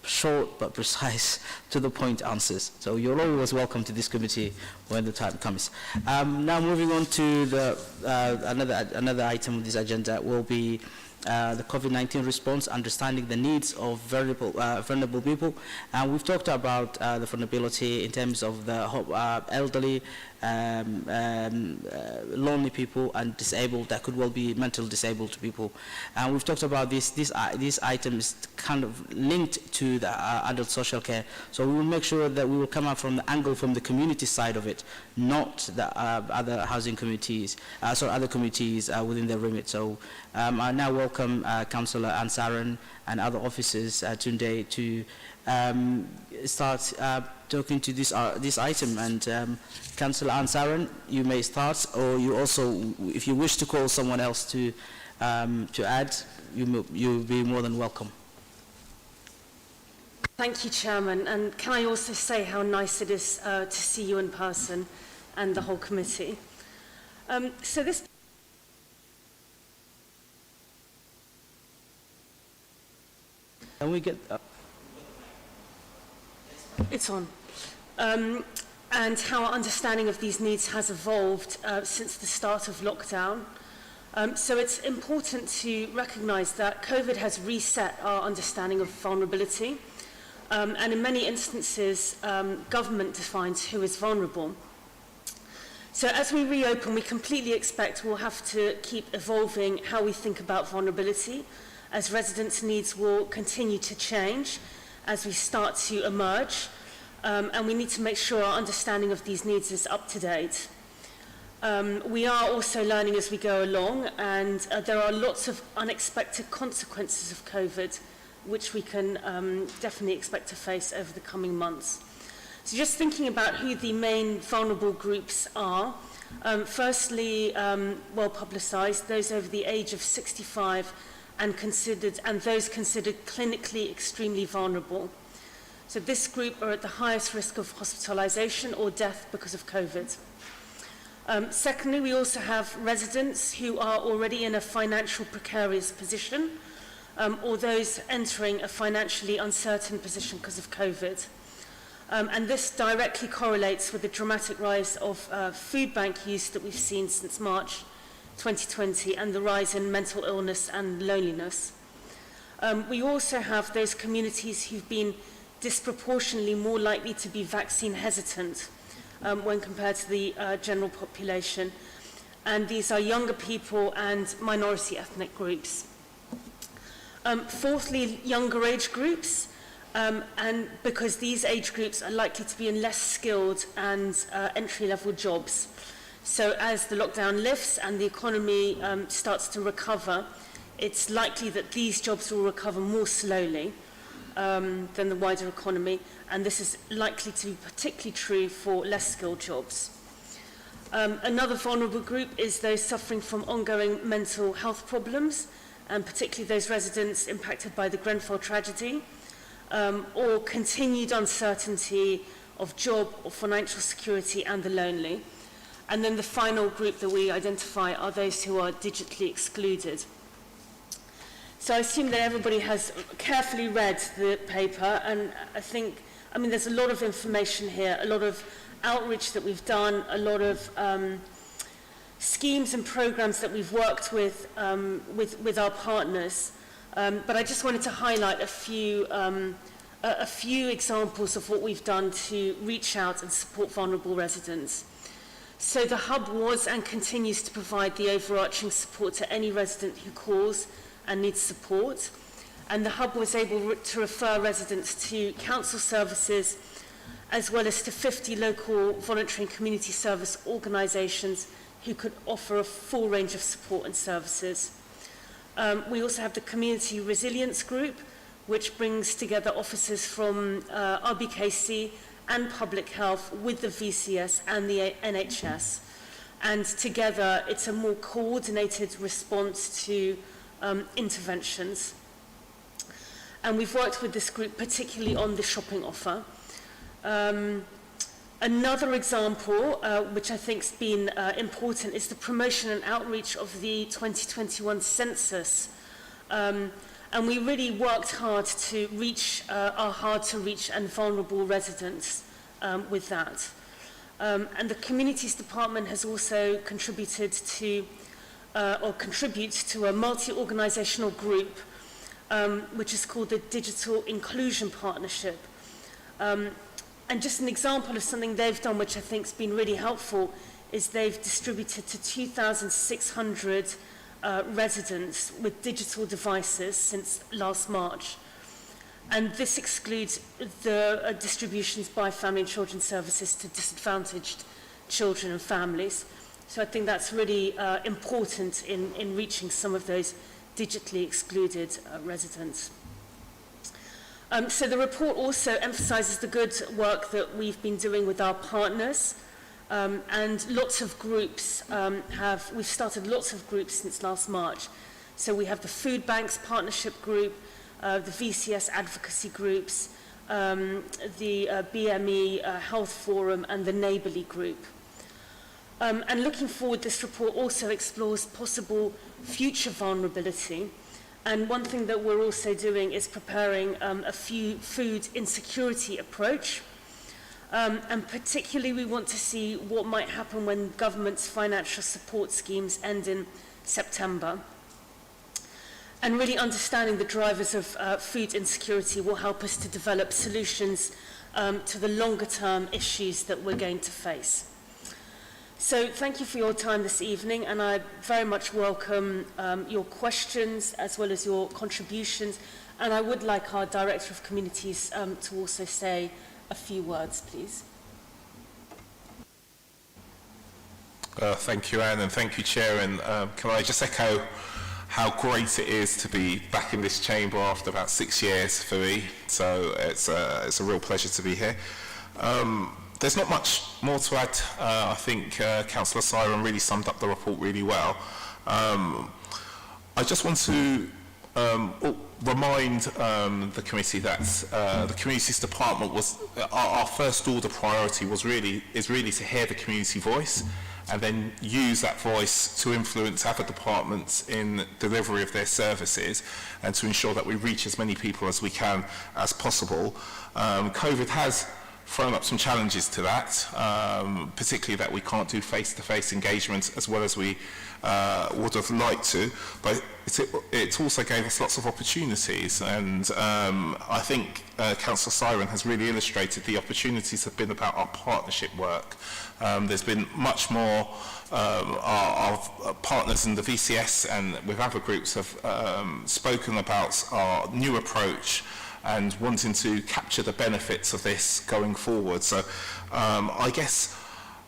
short but precise, to the point answers. So you're always welcome to this committee when the time comes. Now moving on to the another item of this agenda will be the COVID-19 response, understanding the needs of vulnerable people. And we've talked about the vulnerability in terms of the elderly, lonely people and disabled, that could well be mentally disabled people. And we've talked about this item is kind of linked to the adult social care. So we will make sure that we will come up from the angle from the community side of it, not the other housing committees, other committees within their remit. So I now welcome Councillor Ansaran and other officers today to start talking to this item. And Councillor Ansaran, you may start, or you also, if you wish to call someone else to add, you'll be more than welcome. Thank you, Chairman. And can I also say how nice it is to see you in person and the whole committee. So this... Can we get... It's on. And how our understanding of these needs has evolved since the start of lockdown. So it's important to recognise that COVID has reset our understanding of vulnerability. And in many instances, government defines who is vulnerable. So as we reopen, we completely expect we'll have to keep evolving how we think about vulnerability, as residents' needs will continue to change as we start to emerge. And we need to make sure our understanding of these needs is up to date. We are also learning as we go along, and there are lots of unexpected consequences of COVID, which we can definitely expect to face over the coming months. So just thinking about who the main vulnerable groups are, firstly, well publicised, those over the age of 65 and those considered clinically extremely vulnerable. So this group are at the highest risk of hospitalisation or death because of COVID. Secondly, we also have residents who are already in a financial precarious position, or those entering a financially uncertain position because of COVID. And this directly correlates with the dramatic rise of food bank use that we've seen since March 2020 and the rise in mental illness and loneliness. We also have those communities who've been disproportionately more likely to be vaccine hesitant when compared to the general population. And these are younger people and minority ethnic groups. Fourthly, younger age groups, and because these age groups are likely to be in less skilled and entry-level jobs. So as the lockdown lifts and the economy starts to recover, it's likely that these jobs will recover more slowly than the wider economy, and this is likely to be particularly true for less skilled jobs. Another vulnerable group is those suffering from ongoing mental health problems, and particularly those residents impacted by the Grenfell tragedy, or continued uncertainty of job or financial security and the lonely. And then the final group that we identify are those who are digitally excluded. So I assume that everybody has carefully read the paper, and I mean, there's a lot of information here, a lot of outreach that we've done, a lot of schemes and programs that we've worked with our partners, but I just wanted to highlight a few examples of what we've done to reach out and support vulnerable residents. So the Hub was and continues to provide the overarching support to any resident who calls and needs support. And the Hub was able to refer residents to council services as well as to 50 local voluntary and community service organisations who could offer a full range of support and services. We also have the Community Resilience Group, which brings together officers from RBKC and Public Health with the VCS and the NHS. And together, it's a more coordinated response to interventions. And we've worked with this group particularly on the shopping offer. Another example, which I think has been important, is the promotion and outreach of the 2021 Census. And we really worked hard to reach our hard-to-reach and vulnerable residents with that. And the Communities Department has also contributed to, or contributes to a multi-organisational group, which is called the Digital Inclusion Partnership. And just an example of something they've done, which I think has been really helpful, is they've distributed to 2,600 residents with digital devices since last March. And this excludes the distributions by Family and Children's Services to disadvantaged children and families. So I think that's really important in reaching some of those digitally excluded residents. So the report also emphasises the good work that we've been doing with our partners, and lots of groups we've started lots of groups since last March. So we have the Food Banks Partnership Group, the VCS Advocacy Groups, the BME Health Forum and the Neighbourly Group. And looking forward, this report also explores possible future vulnerability. And one thing that we're also doing is preparing a food insecurity approach. And particularly we want to see what might happen when government's financial support schemes end in September. And really understanding the drivers of food insecurity will help us to develop solutions to the longer term issues that we're going to face. So thank you for your time this evening, and I very much welcome your questions as well as your contributions. And I would like our Director of Communities to also say a few words, please. Thank you, Anne, and thank you, Chair. And can I just echo how great it is to be back in this chamber after about 6 years for me. So it's a real pleasure to be here. There's not much more to add. I think Councillor Siren really summed up the report really well. I just want to remind the committee that the Communities Department was our first order priority is really to hear the community voice and then use that voice to influence other departments in delivery of their services and to ensure that we reach as many people as we can as possible. COVID has thrown up some challenges to that, particularly that we can't do face-to-face engagement as well as we would have liked to, but it also gave us lots of opportunities, and I think Councillor Siren has really illustrated the opportunities have been about our partnership work. There's been much more, our partners in the VCS and with other groups have spoken about our new approach and wanting to capture the benefits of this going forward. So I guess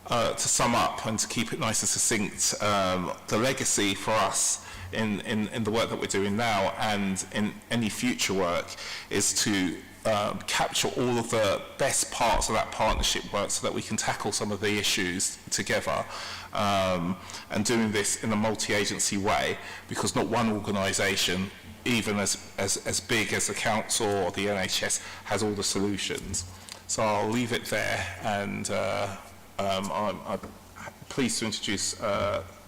to sum up and to keep it nice and succinct, the legacy for us in the work that we're doing now and in any future work is to capture all of the best parts of that partnership work so that we can tackle some of the issues together, and doing this in a multi-agency way, because not one organisation, even as big as the council or the NHS, has all the solutions. So I'll leave it there, and I'm pleased to introduce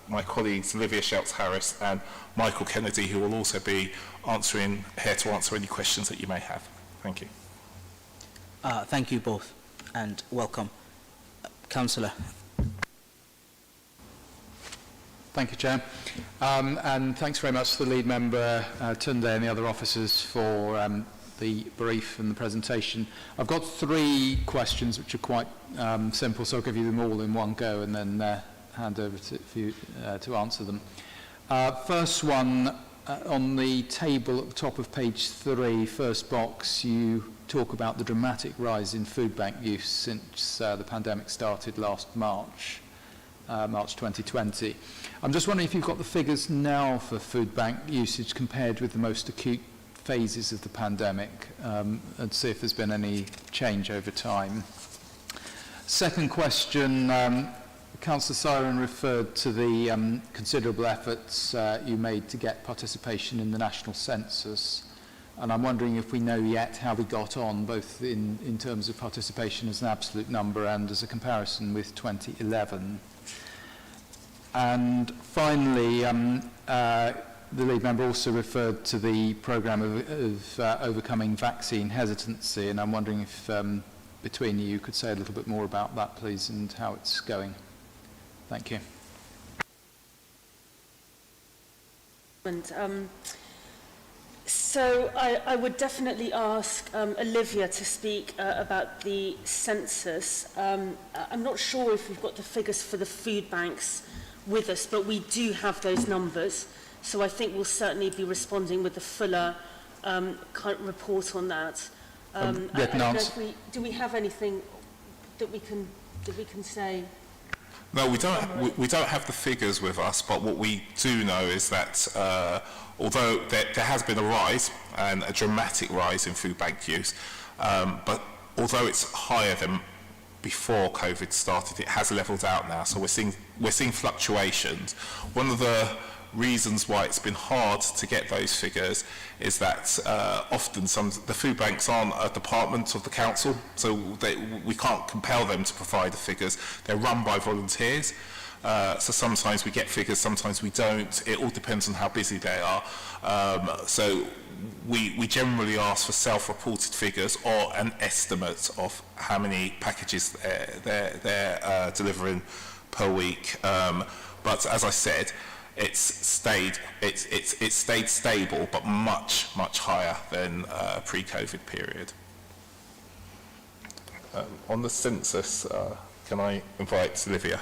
my colleagues Olivia Shelts-Harris and Michael Kennedy, who will also be here to answer any questions that you may have. Thank you. Thank you both, and welcome. Councillor. Thank you, Chair. And thanks very much to the lead member, Tunde, and the other officers for the brief and the presentation. I've got 3 questions which are quite simple, so I'll give you them all in one go and then hand over for you to answer them. First one, on the table at the top of page 3, first box, you talk about the dramatic rise in food bank use since the pandemic started last March 2020. I'm just wondering if you've got the figures now for food bank usage compared with the most acute phases of the pandemic, and see if there's been any change over time. Second question, Councillor Siren referred to the considerable efforts you made to get participation in the national census, and I'm wondering if we know yet how we got on, both in terms of participation as an absolute number and as a comparison with 2011. And finally, the lead member also referred to the programme of overcoming vaccine hesitancy, and I'm wondering if between you could say a little bit more about that, please, and how it's going. Thank you. So I would definitely ask Olivia to speak about the census. I'm not sure if we've got the figures for the food banks with us, but we do have those numbers. So I think we'll certainly be responding with a fuller kind of report on that. I don't know if do we have anything that we can say? No, we don't have the figures with us, but what we do know is that although there has been a rise, and a dramatic rise in food bank use, but although it's higher than before COVID started, it has levelled out now. So we're seeing fluctuations. One of the reasons why it's been hard to get those figures is that often the food banks aren't a department of the council, so we can't compel them to provide the figures. They're run by volunteers, so sometimes we get figures, sometimes we don't. It all depends on how busy they are. So we generally ask for self-reported figures or an estimate of how many packages they're delivering per week. But as I said, it's stayed stable, but much higher than pre-COVID period. On the census, can I invite Olivia?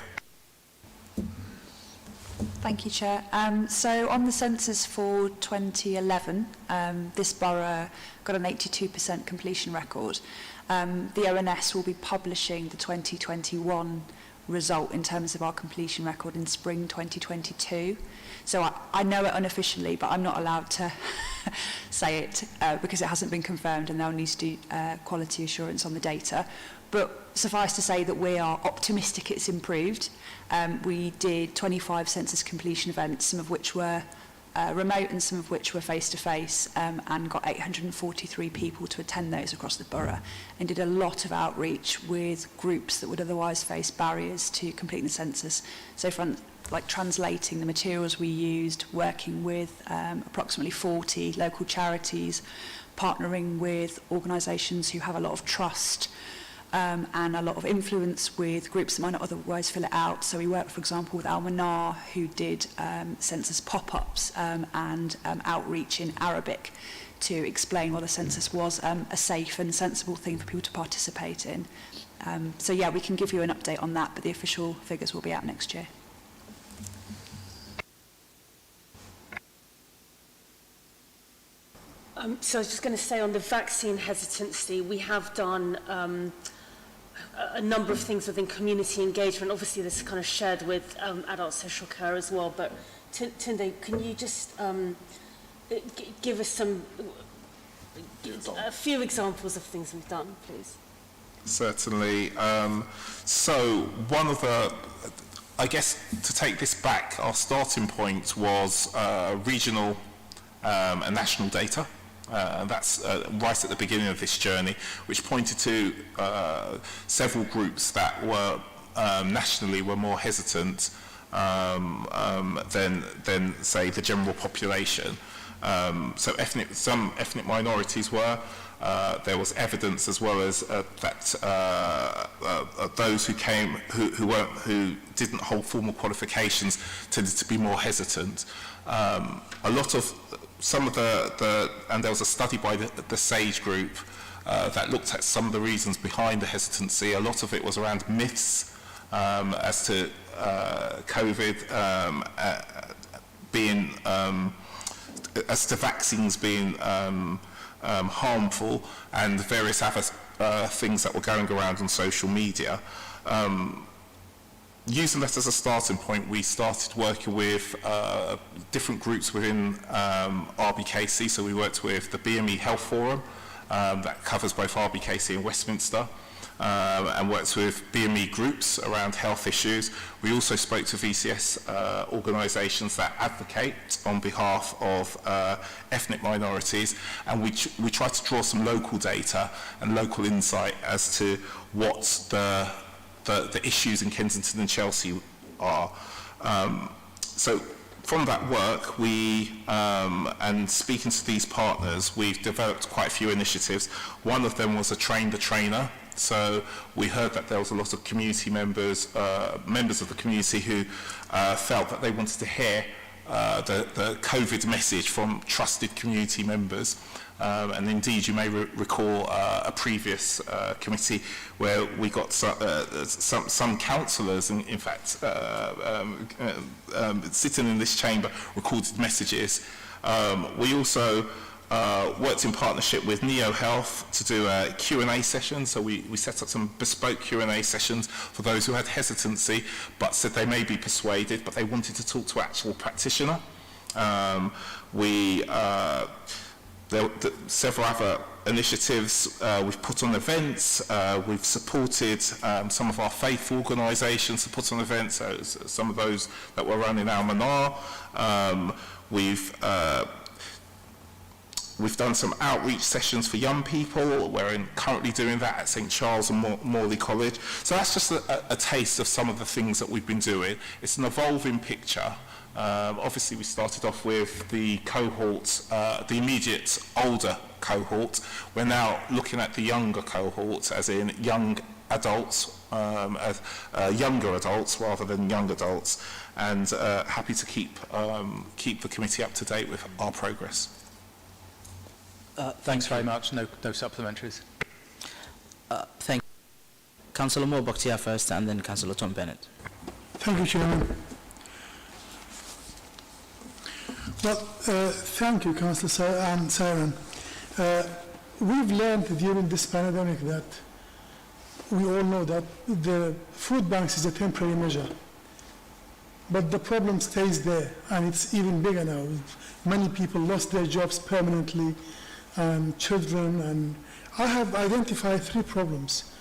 Thank you, Chair. So on the census for 2011, this borough got an 82% completion record. The ONS will be publishing the 2021 result in terms of our completion record in spring 2022. So I know it unofficially, but I'm not allowed to say it because it hasn't been confirmed, and they'll need to do quality assurance on the data. But suffice to say that we are optimistic it's improved. We did 25 census completion events, some of which were remote and some of which were face-to-face, and got 843 people to attend those across the borough, and did a lot of outreach with groups that would otherwise face barriers to completing the census. So from like translating the materials we used, working with approximately 40 local charities, partnering with organisations who have a lot of trust and a lot of influence with groups that might not otherwise fill it out. So we worked, for example, with Almanar, who did census pop-ups and outreach in Arabic to explain why the census was a safe and sensible thing for people to participate in. So yeah, we can give you an update on that, but the official figures will be out next year. So I was just going to say, on the vaccine hesitancy, we have done a number of things within community engagement. Obviously, this is kind of shared with adult social care as well. But Tunde, can you just give us a few examples of things we've done, please? Certainly. So one of the, I guess, to take this back, our starting point was regional and national data. That's right at the beginning of this journey, which pointed to several groups that were nationally were more hesitant than say the general population. So some ethnic minorities were. There was evidence as well as that those who came who didn't hold formal qualifications tended to be more hesitant. A lot of some of and there was a study by the SAGE group that looked at some of the reasons behind the hesitancy. A lot of it was around myths as to COVID being as to vaccines being harmful, and various other things that were going around on social media. Using that as a starting point, we started working with different groups within RBKC. So we worked with the BME Health Forum, that covers both RBKC and Westminster, and works with BME groups around health issues. We also spoke to VCS organisations that advocate on behalf of ethnic minorities, and we try to draw some local data and local insight as to what the issues in Kensington and Chelsea are. So from that work, and speaking to these partners, we've developed quite a few initiatives. One of them was a train the trainer. So we heard that there was a lot of community members of the community who felt that they wanted to hear the COVID message from trusted community members. And indeed, you may recall a previous committee where we got some councillors, in fact, sitting in this chamber, recorded messages. We also worked in partnership with Neo Health to do a Q&A session. So we set up some bespoke Q&A sessions for those who had hesitancy but said they may be persuaded, but they wanted to talk to an actual practitioner. There are several other initiatives. We've put on events. We've supported some of our faith organisations to put on events, so some of those that were run in Almanar. We've done some outreach sessions for young people. We're currently doing that at St Charles and Morley College. So that's just a taste of some of the things that we've been doing. It's an evolving picture. Obviously, we started off with the cohort, the immediate older cohort. We're now looking at the younger cohort, as in young adults, younger adults rather than young adults, and happy to keep the committee up to date with our progress. Thanks very much. No supplementaries. Thank you. Councillor Mo Bakhtiar first, and then Councillor Tom Bennett. Thank you, Chairman. Well, thank you, Councillor Siren. We've learned during this pandemic that we all know that the food banks is a temporary measure, but the problem stays there, and it's even bigger now. Many people lost their jobs permanently, and children, and I have identified 3 problems.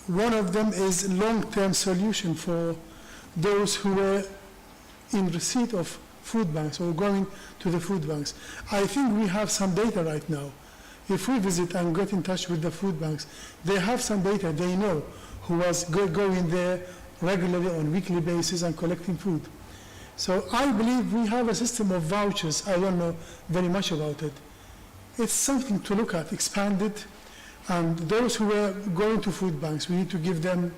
One of them is long-term solution for those who were in receipt of food banks or going to the food banks. I think we have some data right now. If we visit and get in touch with the food banks, they have some data. They know who was going there regularly on a weekly basis and collecting food. So I believe we have a system of vouchers. I don't know very much about it. It's something to look at, expand it, and those who are going to food banks, we need to give them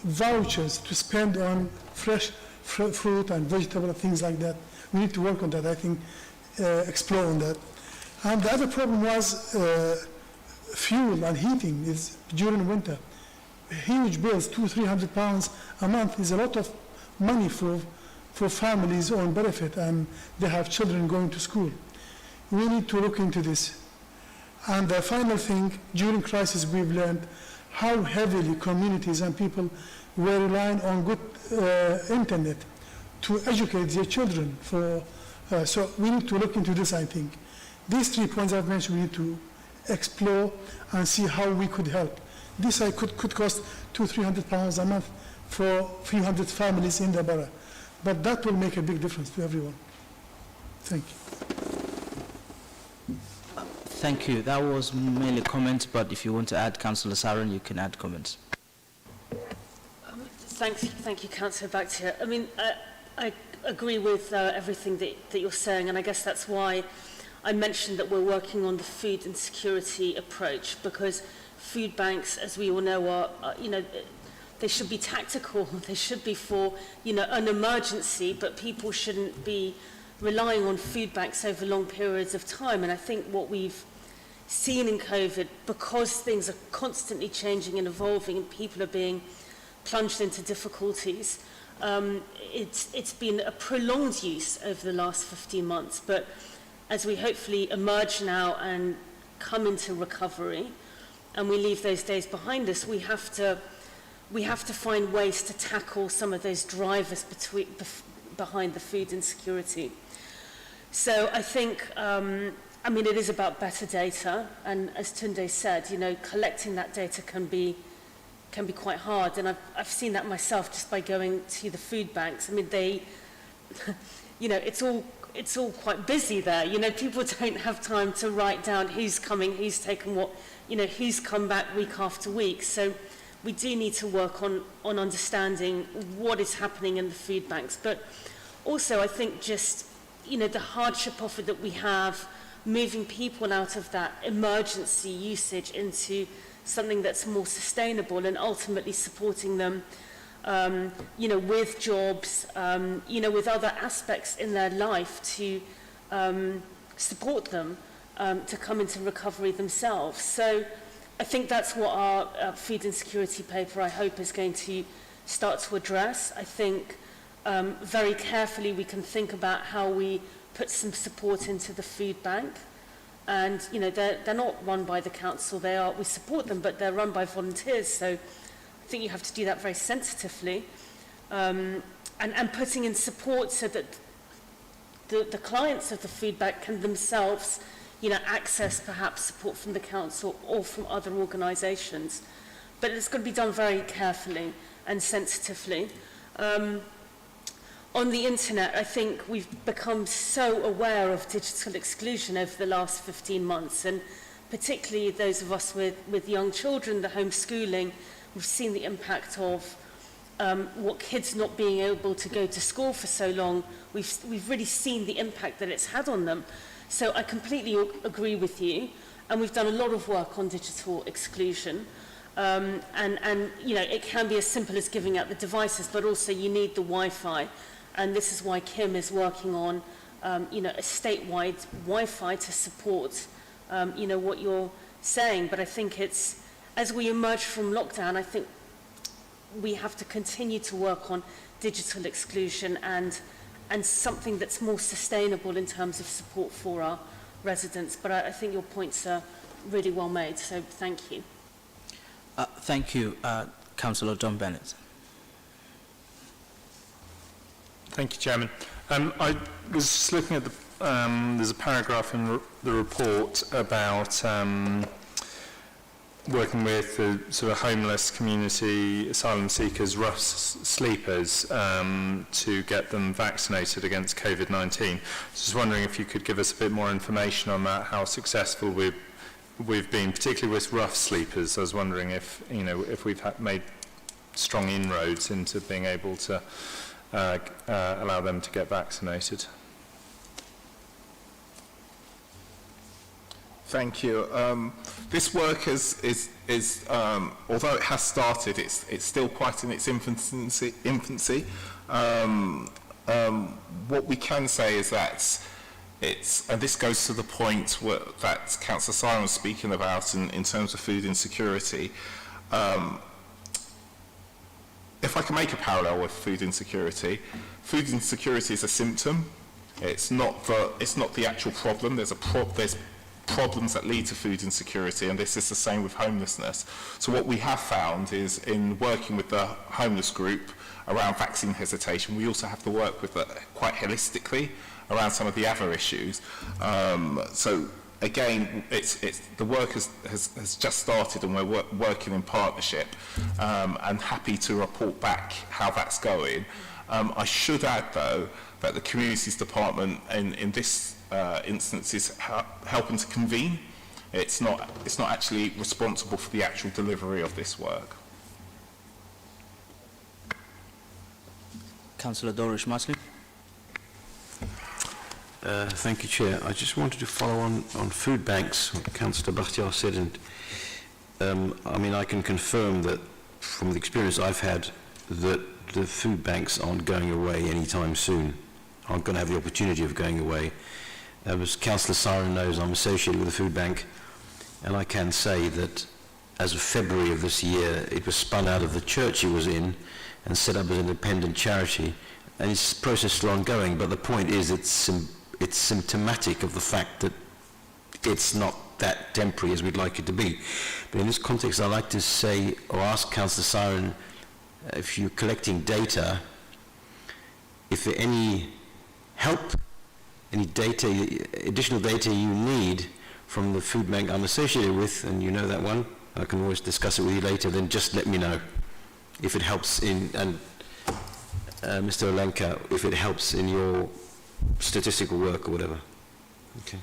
vouchers to spend on fresh fruit and vegetable and things like that. We need to work on that, I think, explore on that. And the other problem was fuel and heating is during winter. Huge bills, £200-300 a month is a lot of money for families on benefit, and they have children going to school. We need to look into this. And the final thing, during crisis we've learned how heavily communities and people were relying on good internet to educate their children. So we need to look into this, I think. These 3 points I've mentioned, we need to explore and see how we could help. This could cost £200-300 a month for a few hundred families in the borough. But that will make a big difference to everyone. Thank you. Thank you. That was mainly comments, but if you want to add, Councillor Saran, you can add comments. Thank you, Councillor Bakhtiar. I mean, I agree with everything that you're saying, and I guess that's why I mentioned that we're working on the food insecurity approach, because food banks, as we all know, are they should be tactical. They should be for, an emergency, but people shouldn't be relying on food banks over long periods of time. And I think what we've seen in COVID, because things are constantly changing and evolving and people are being plunged into difficulties, it's been a prolonged use over the last 15 months. But as we hopefully emerge now and come into recovery and we leave those days behind us, we have to find ways to tackle some of those drivers behind the food insecurity. So I think, it is about better data, and as Tunde said, collecting that data can be quite hard, and I've seen that myself just by going to the food banks. I mean, they, it's all quite busy there. People don't have time to write down who's coming, who's taken what, who's come back week after week. So we do need to work on understanding what is happening in the food banks. But also, I think just, the hardship offer that we have, moving people out of that emergency usage into something that's more sustainable and ultimately supporting them, with jobs, with other aspects in their life to support them to come into recovery themselves. So I think that's what our food insecurity paper, I hope, is going to start to address. I think very carefully we can think about how we put some support into the food bank. And, they're not run by the council. We support them, but they're run by volunteers. So I think you have to do that very sensitively. And putting in support so that the clients of the food bank can themselves, access perhaps support from the council or from other organisations. But it's got to be done very carefully and sensitively. On the internet, I think we've become so aware of digital exclusion over the last 15 months, and particularly those of us with young children, the homeschooling, we've seen the impact of what kids not being able to go to school for so long. We've really seen the impact that it's had on them. So I completely agree with you, and we've done a lot of work on digital exclusion. And it can be as simple as giving out the devices, but also you need the Wi-Fi. And this is why Kim is working on, a statewide Wi-Fi to support, what you're saying. But I think as we emerge from lockdown, I think we have to continue to work on digital exclusion and something that's more sustainable in terms of support for our residents. But I think your points are really well made, so thank you. Thank you, Councillor John Bennett. Thank you, Chairman. I was just looking at there's a paragraph in the report about working with the sort of homeless community, asylum seekers, rough sleepers, to get them vaccinated against COVID-19. Just wondering if you could give us a bit more information on that, how successful we've been, particularly with rough sleepers. I was wondering if, if we've made strong inroads into being able to allow them to get vaccinated. Thank you. This work is although it has started, it's still quite in its infancy. What we can say is that and this goes to the point that Councillor Simon was speaking about in terms of food insecurity. If I can make a parallel with food insecurity is a symptom. It's not the actual problem. There's problems that lead to food insecurity, and this is the same with homelessness. So what we have found is, in working with the homeless group around vaccine hesitation, we also have to work with it quite holistically around some of the other issues. So again, the work has just started, and we're working in partnership, and happy to report back how that's going. I should add, though, that the Communities Department in this instance is helping to convene. It's not actually responsible for the actual delivery of this work. Councillor Dorish Masley. Thank you, Chair. I just wanted to follow on food banks, what Councillor Bakhtiar said, and I mean, I can confirm that from the experience I've had, that the food banks aren't going away anytime soon, aren't going to have the opportunity of going away. As Councillor Siren knows, I'm associated with the food bank, and I can say that as of February of this year, it was spun out of the church it was in and set up as an independent charity, and its process is still ongoing, but the point is it's symptomatic of the fact that it's not that temporary as we'd like it to be. But in this context, I'd like to say, or ask Councillor Siren, if you're collecting data, if there any help, any data, additional data you need from the food bank I'm associated with, and you know that one, I can always discuss it with you later, then just let me know if it helps in, and Mr. Olenka, if it helps in your statistical work or whatever. Okay.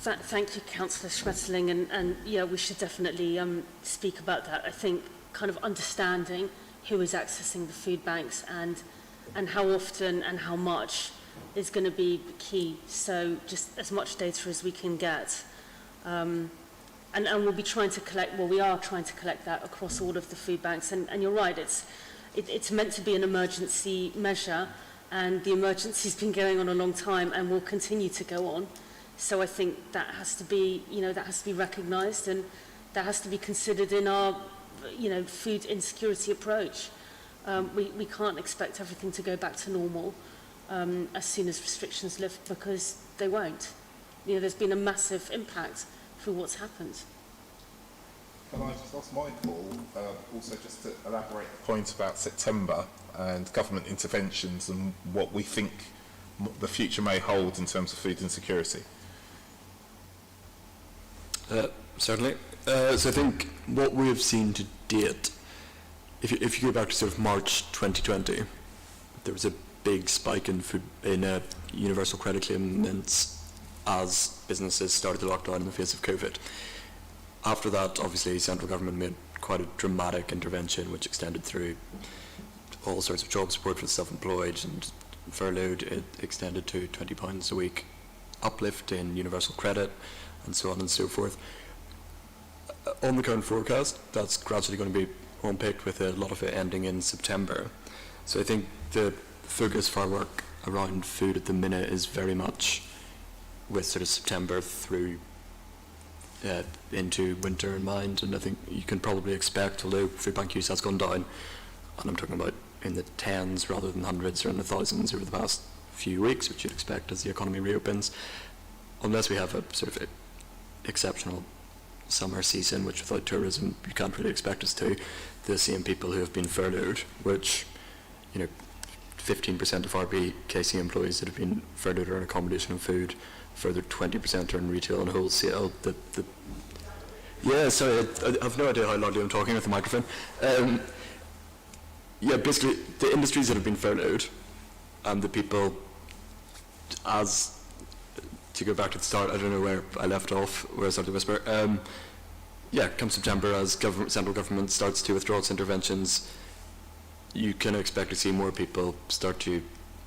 Thank you, Councillor Schmetterling, and yeah, we should definitely speak about that. I think kind of understanding who is accessing the food banks and how often and how much is going to be key. So just as much data as we can get. And we'll be trying to collect, well, we are trying to collect that across all of the food banks. And you're right, it's meant to be an emergency measure, and the emergency's been going on a long time and will continue to go on. So I think that has to be, that has to be recognised, and that has to be considered in our, food insecurity approach. We can't expect everything to go back to normal as soon as restrictions lift, because they won't. There's been a massive impact through what's happened. Can I just ask Michael, also just to elaborate the point about September and government interventions and what we think the future may hold in terms of food insecurity? Certainly. So I think what we have seen to date, if you go back to sort of March 2020, there was a big spike in universal credit claimants as businesses started to lock down in the face of COVID. After that, obviously, central government made quite a dramatic intervention, which extended through all sorts of job support for the self-employed and furloughed. It extended to £20 a week uplift in universal credit, and so on and so forth. On the current forecast, that's gradually going to be unpicked, with a lot of it ending in September. So I think the focus for our work around food at the minute is very much with sort of September through into winter in mind, and I think you can probably expect, although food bank use has gone down, and I'm talking about in the tens rather than hundreds or in the thousands over the past few weeks, which you'd expect as the economy reopens, unless we have a sort of exceptional summer season, which without tourism you can't really expect us to. The same people who have been furloughed, which 15% of RBKC employees that have been furloughed are in accommodation and food, further 20% are in retail and wholesale. Yeah, sorry, I have no idea how loudly I'm talking with the microphone. Yeah, basically the industries that have been furloughed and the people, as to go back to the start, I don't know where I left off, where I started to whisper. Yeah, come September, as central government starts to withdraw its interventions, you can expect to see more people start to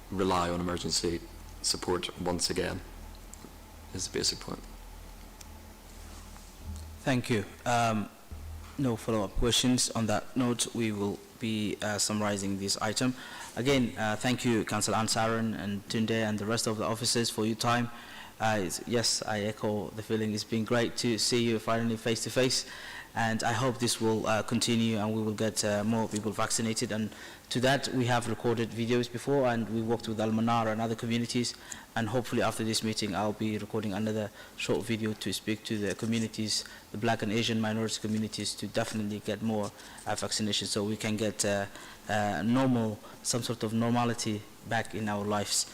rely on emergency support once again, is the basic point. Thank you. No follow-up questions. On that note, we will be summarizing this item. Again, thank you, Councillor Ansaran and Tunde and the rest of the officers for your time. Yes, I echo the feeling. It's been great to see you finally face to face, and I hope this will continue and we will get more people vaccinated. And to that, we have recorded videos before, and we worked with Al-Manar and other communities, and hopefully after this meeting I'll be recording another short video to speak to the communities, the Black and Asian minority communities, to definitely get more vaccination so we can get some sort of normality back in our lives.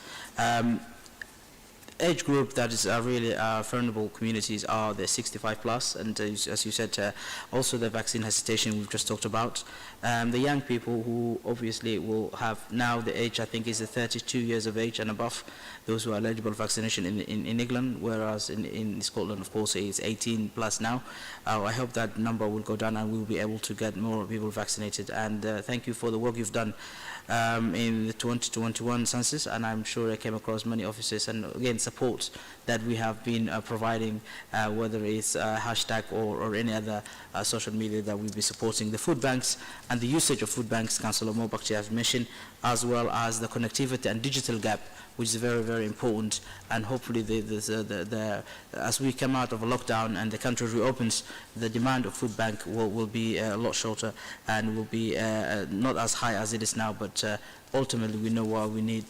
age group that is really vulnerable communities are the 65 plus, and as you said, also the vaccine hesitation we've just talked about. The young people who obviously will have now the age, I think, is 32 years of age and above, those who are eligible for vaccination in England, whereas in Scotland, of course, it's 18 plus now. I hope that number will go down and we'll be able to get more people vaccinated. And thank you for the work you've done in the 2021 census, and I'm sure I came across many offices and again support that we have been providing, whether it's hashtag or any other social media that we'll be supporting. The food banks and the usage of food banks, Councillor Mobakchi has mentioned, as well as the connectivity and digital gap, which is very, very important. And hopefully as we come out of a lockdown and the country reopens, the demand of food bank will be a lot shorter and will be not as high as it is now, but ultimately we know why we need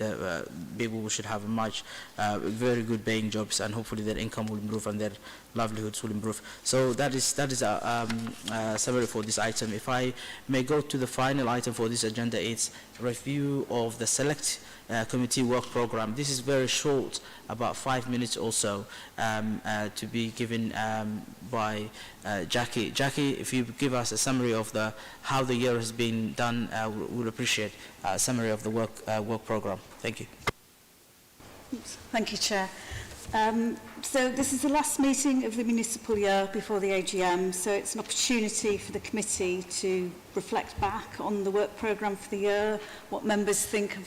people who should have a much very good paying jobs, and hopefully their income will improve and their livelihoods will improve. So that is a summary for this item. If I may go to the final item for this agenda, it's review of the select committee work program. This is very short, about 5 minutes or so, to be given by Jackie. Jackie, if you give us a summary of how the year has been done, we would appreciate a summary of the work program. Thank you. Thank you, Chair. So this is the last meeting of the municipal year before the AGM, so it's an opportunity for the committee to reflect back on the work programme for the year, what members think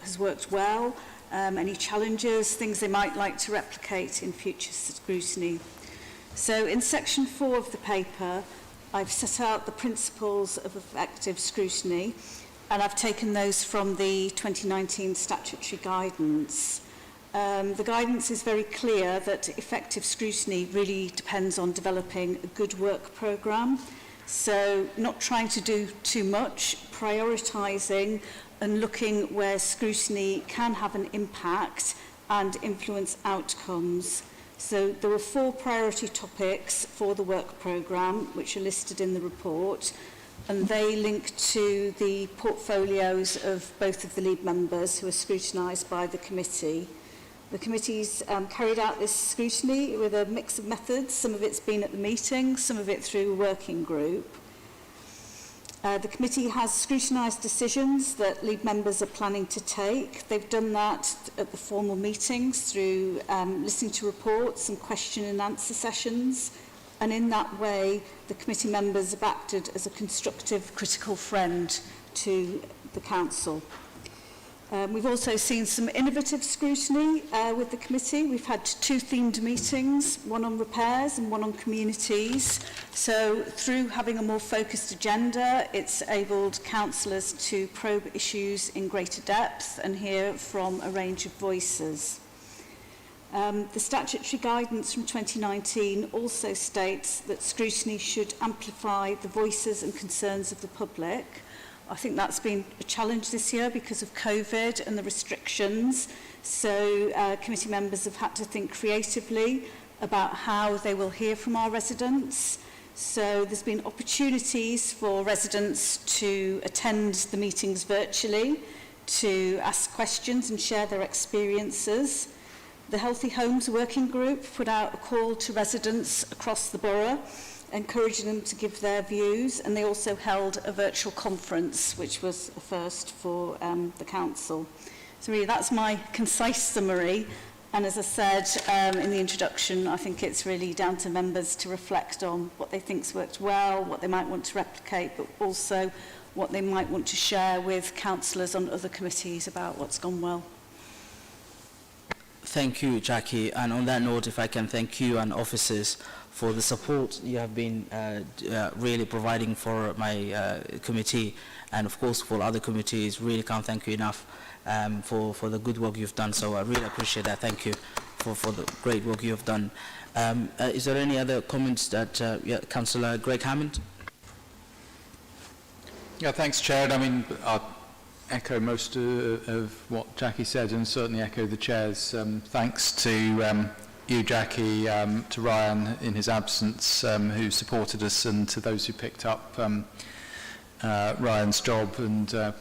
has worked well, any challenges, things they might like to replicate in future scrutiny. So in section 4 of the paper, I've set out the principles of effective scrutiny, and I've taken those from the 2019 statutory guidance. The guidance is very clear that effective scrutiny really depends on developing a good work programme. So not trying to do too much, prioritising and looking where scrutiny can have an impact and influence outcomes. So there were 4 priority topics for the work programme which are listed in the report, and they link to the portfolios of both of the lead members who are scrutinised by the committee. The committee's carried out this scrutiny with a mix of methods. Some of it's been at the meeting, some of it through a working group. The committee has scrutinised decisions that lead members are planning to take. They've done that at the formal meetings through listening to reports and question and answer sessions. And in that way, the committee members have acted as a constructive, critical friend to the council. We've also seen some innovative scrutiny with the committee. We've had 2 themed meetings, one on repairs and one on communities. So through having a more focused agenda, it's enabled councillors to probe issues in greater depth and hear from a range of voices. The statutory guidance from 2019 also states that scrutiny should amplify the voices and concerns of the public. I think that's been a challenge this year because of COVID and the restrictions. So committee members have had to think creatively about how they will hear from our residents. So there's been opportunities for residents to attend the meetings virtually, to ask questions and share their experiences. The Healthy Homes Working Group put out a call to residents across the borough, encouraging them to give their views, and they also held a virtual conference, which was a first for the council. So really that's my concise summary, and as I said in the introduction, I think it's really down to members to reflect on what they think's worked well, what they might want to replicate, but also what they might want to share with councillors on other committees about what's gone well. Thank you, Jackie. And on that note, if I can thank you and officers for the support you have been really providing for my committee, and of course for other committees. Really can't thank you enough for the good work you've done. So I really appreciate that. Thank you for the great work you have done. Is there any other comments that Councillor Greg Hammond? Yeah, thanks, Chair. I mean, I'll echo most of what Jackie said, and certainly echo the Chair's thanks to you, Jackie, to Ryan in his absence, who supported us, and to those who picked up Ryan's job and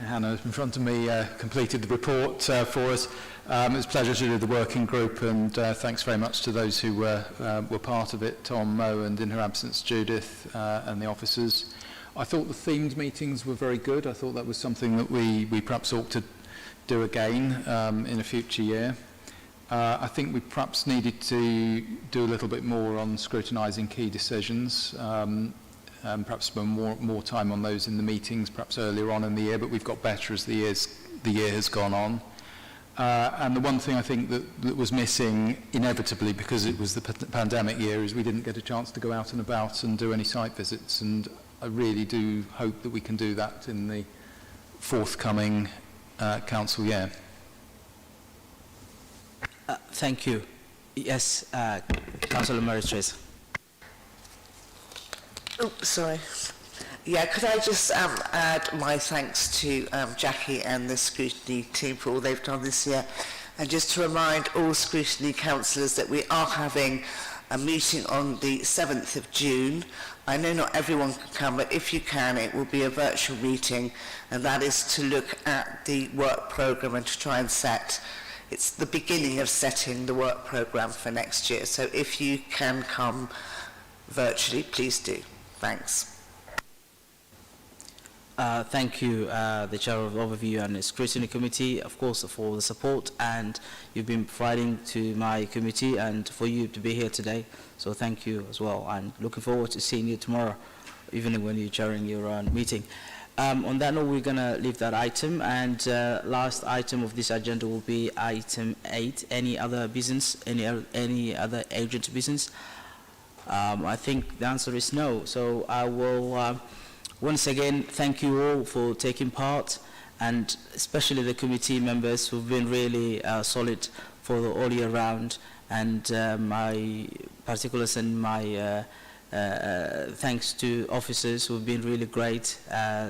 Hannah in front of me completed the report for us. It was a pleasure to do the working group, and thanks very much to those who were part of it, Tom, Mo, and in her absence, Judith, and the officers. I thought the themed meetings were very good. I thought that was something that we perhaps ought to do again in a future year. I think we perhaps needed to do a little bit more on scrutinising key decisions, and perhaps spend more time on those in the meetings, perhaps earlier on in the year, but we've got better as the year has gone on. And the one thing I think that was missing inevitably because it was the pandemic year is we didn't get a chance to go out and about and do any site visits, and I really do hope that we can do that in the forthcoming council year. Thank you. Yes, Councillor Mary-Trace. Oh, sorry. Yeah, could I just add my thanks to Jackie and the Scrutiny team for all they've done this year, and just to remind all Scrutiny councillors that we are having a meeting on the 7th of June. I know not everyone can come, but if you can, it will be a virtual meeting, and that is to look at the work programme and to try and it's the beginning of setting the work programme for next year. So if you can come virtually, please do. Thanks. Thank you, the Chair of Overview and the Scrutiny Committee, of course, for the support and you've been providing to my committee and for you to be here today. So thank you as well, and looking forward to seeing you tomorrow evening when you're chairing your meeting. On that note, we're going to leave that item, and last item of this agenda will be item 8. Any other business, any other urgent business? I think the answer is no. So I will once again thank you all for taking part, and especially the committee members who've been really solid for all year round, and my particulars and my thanks to officers who've been really great.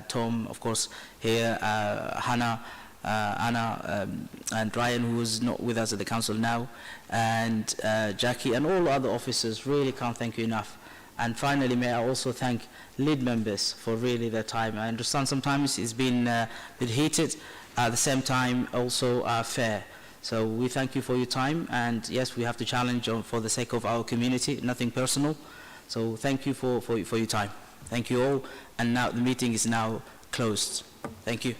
Tom, of course, here, Hannah, Anna, and Ryan, who is not with us at the council now, and Jackie, and all other officers. Really can't thank you enough. And finally, may I also thank lead members for really their time. I understand sometimes it's been a bit heated, at the same time also fair. So we thank you for your time, and yes, we have to challenge for the sake of our community, nothing personal. So thank you for your time. Thank you all, and now the meeting is now closed. Thank you.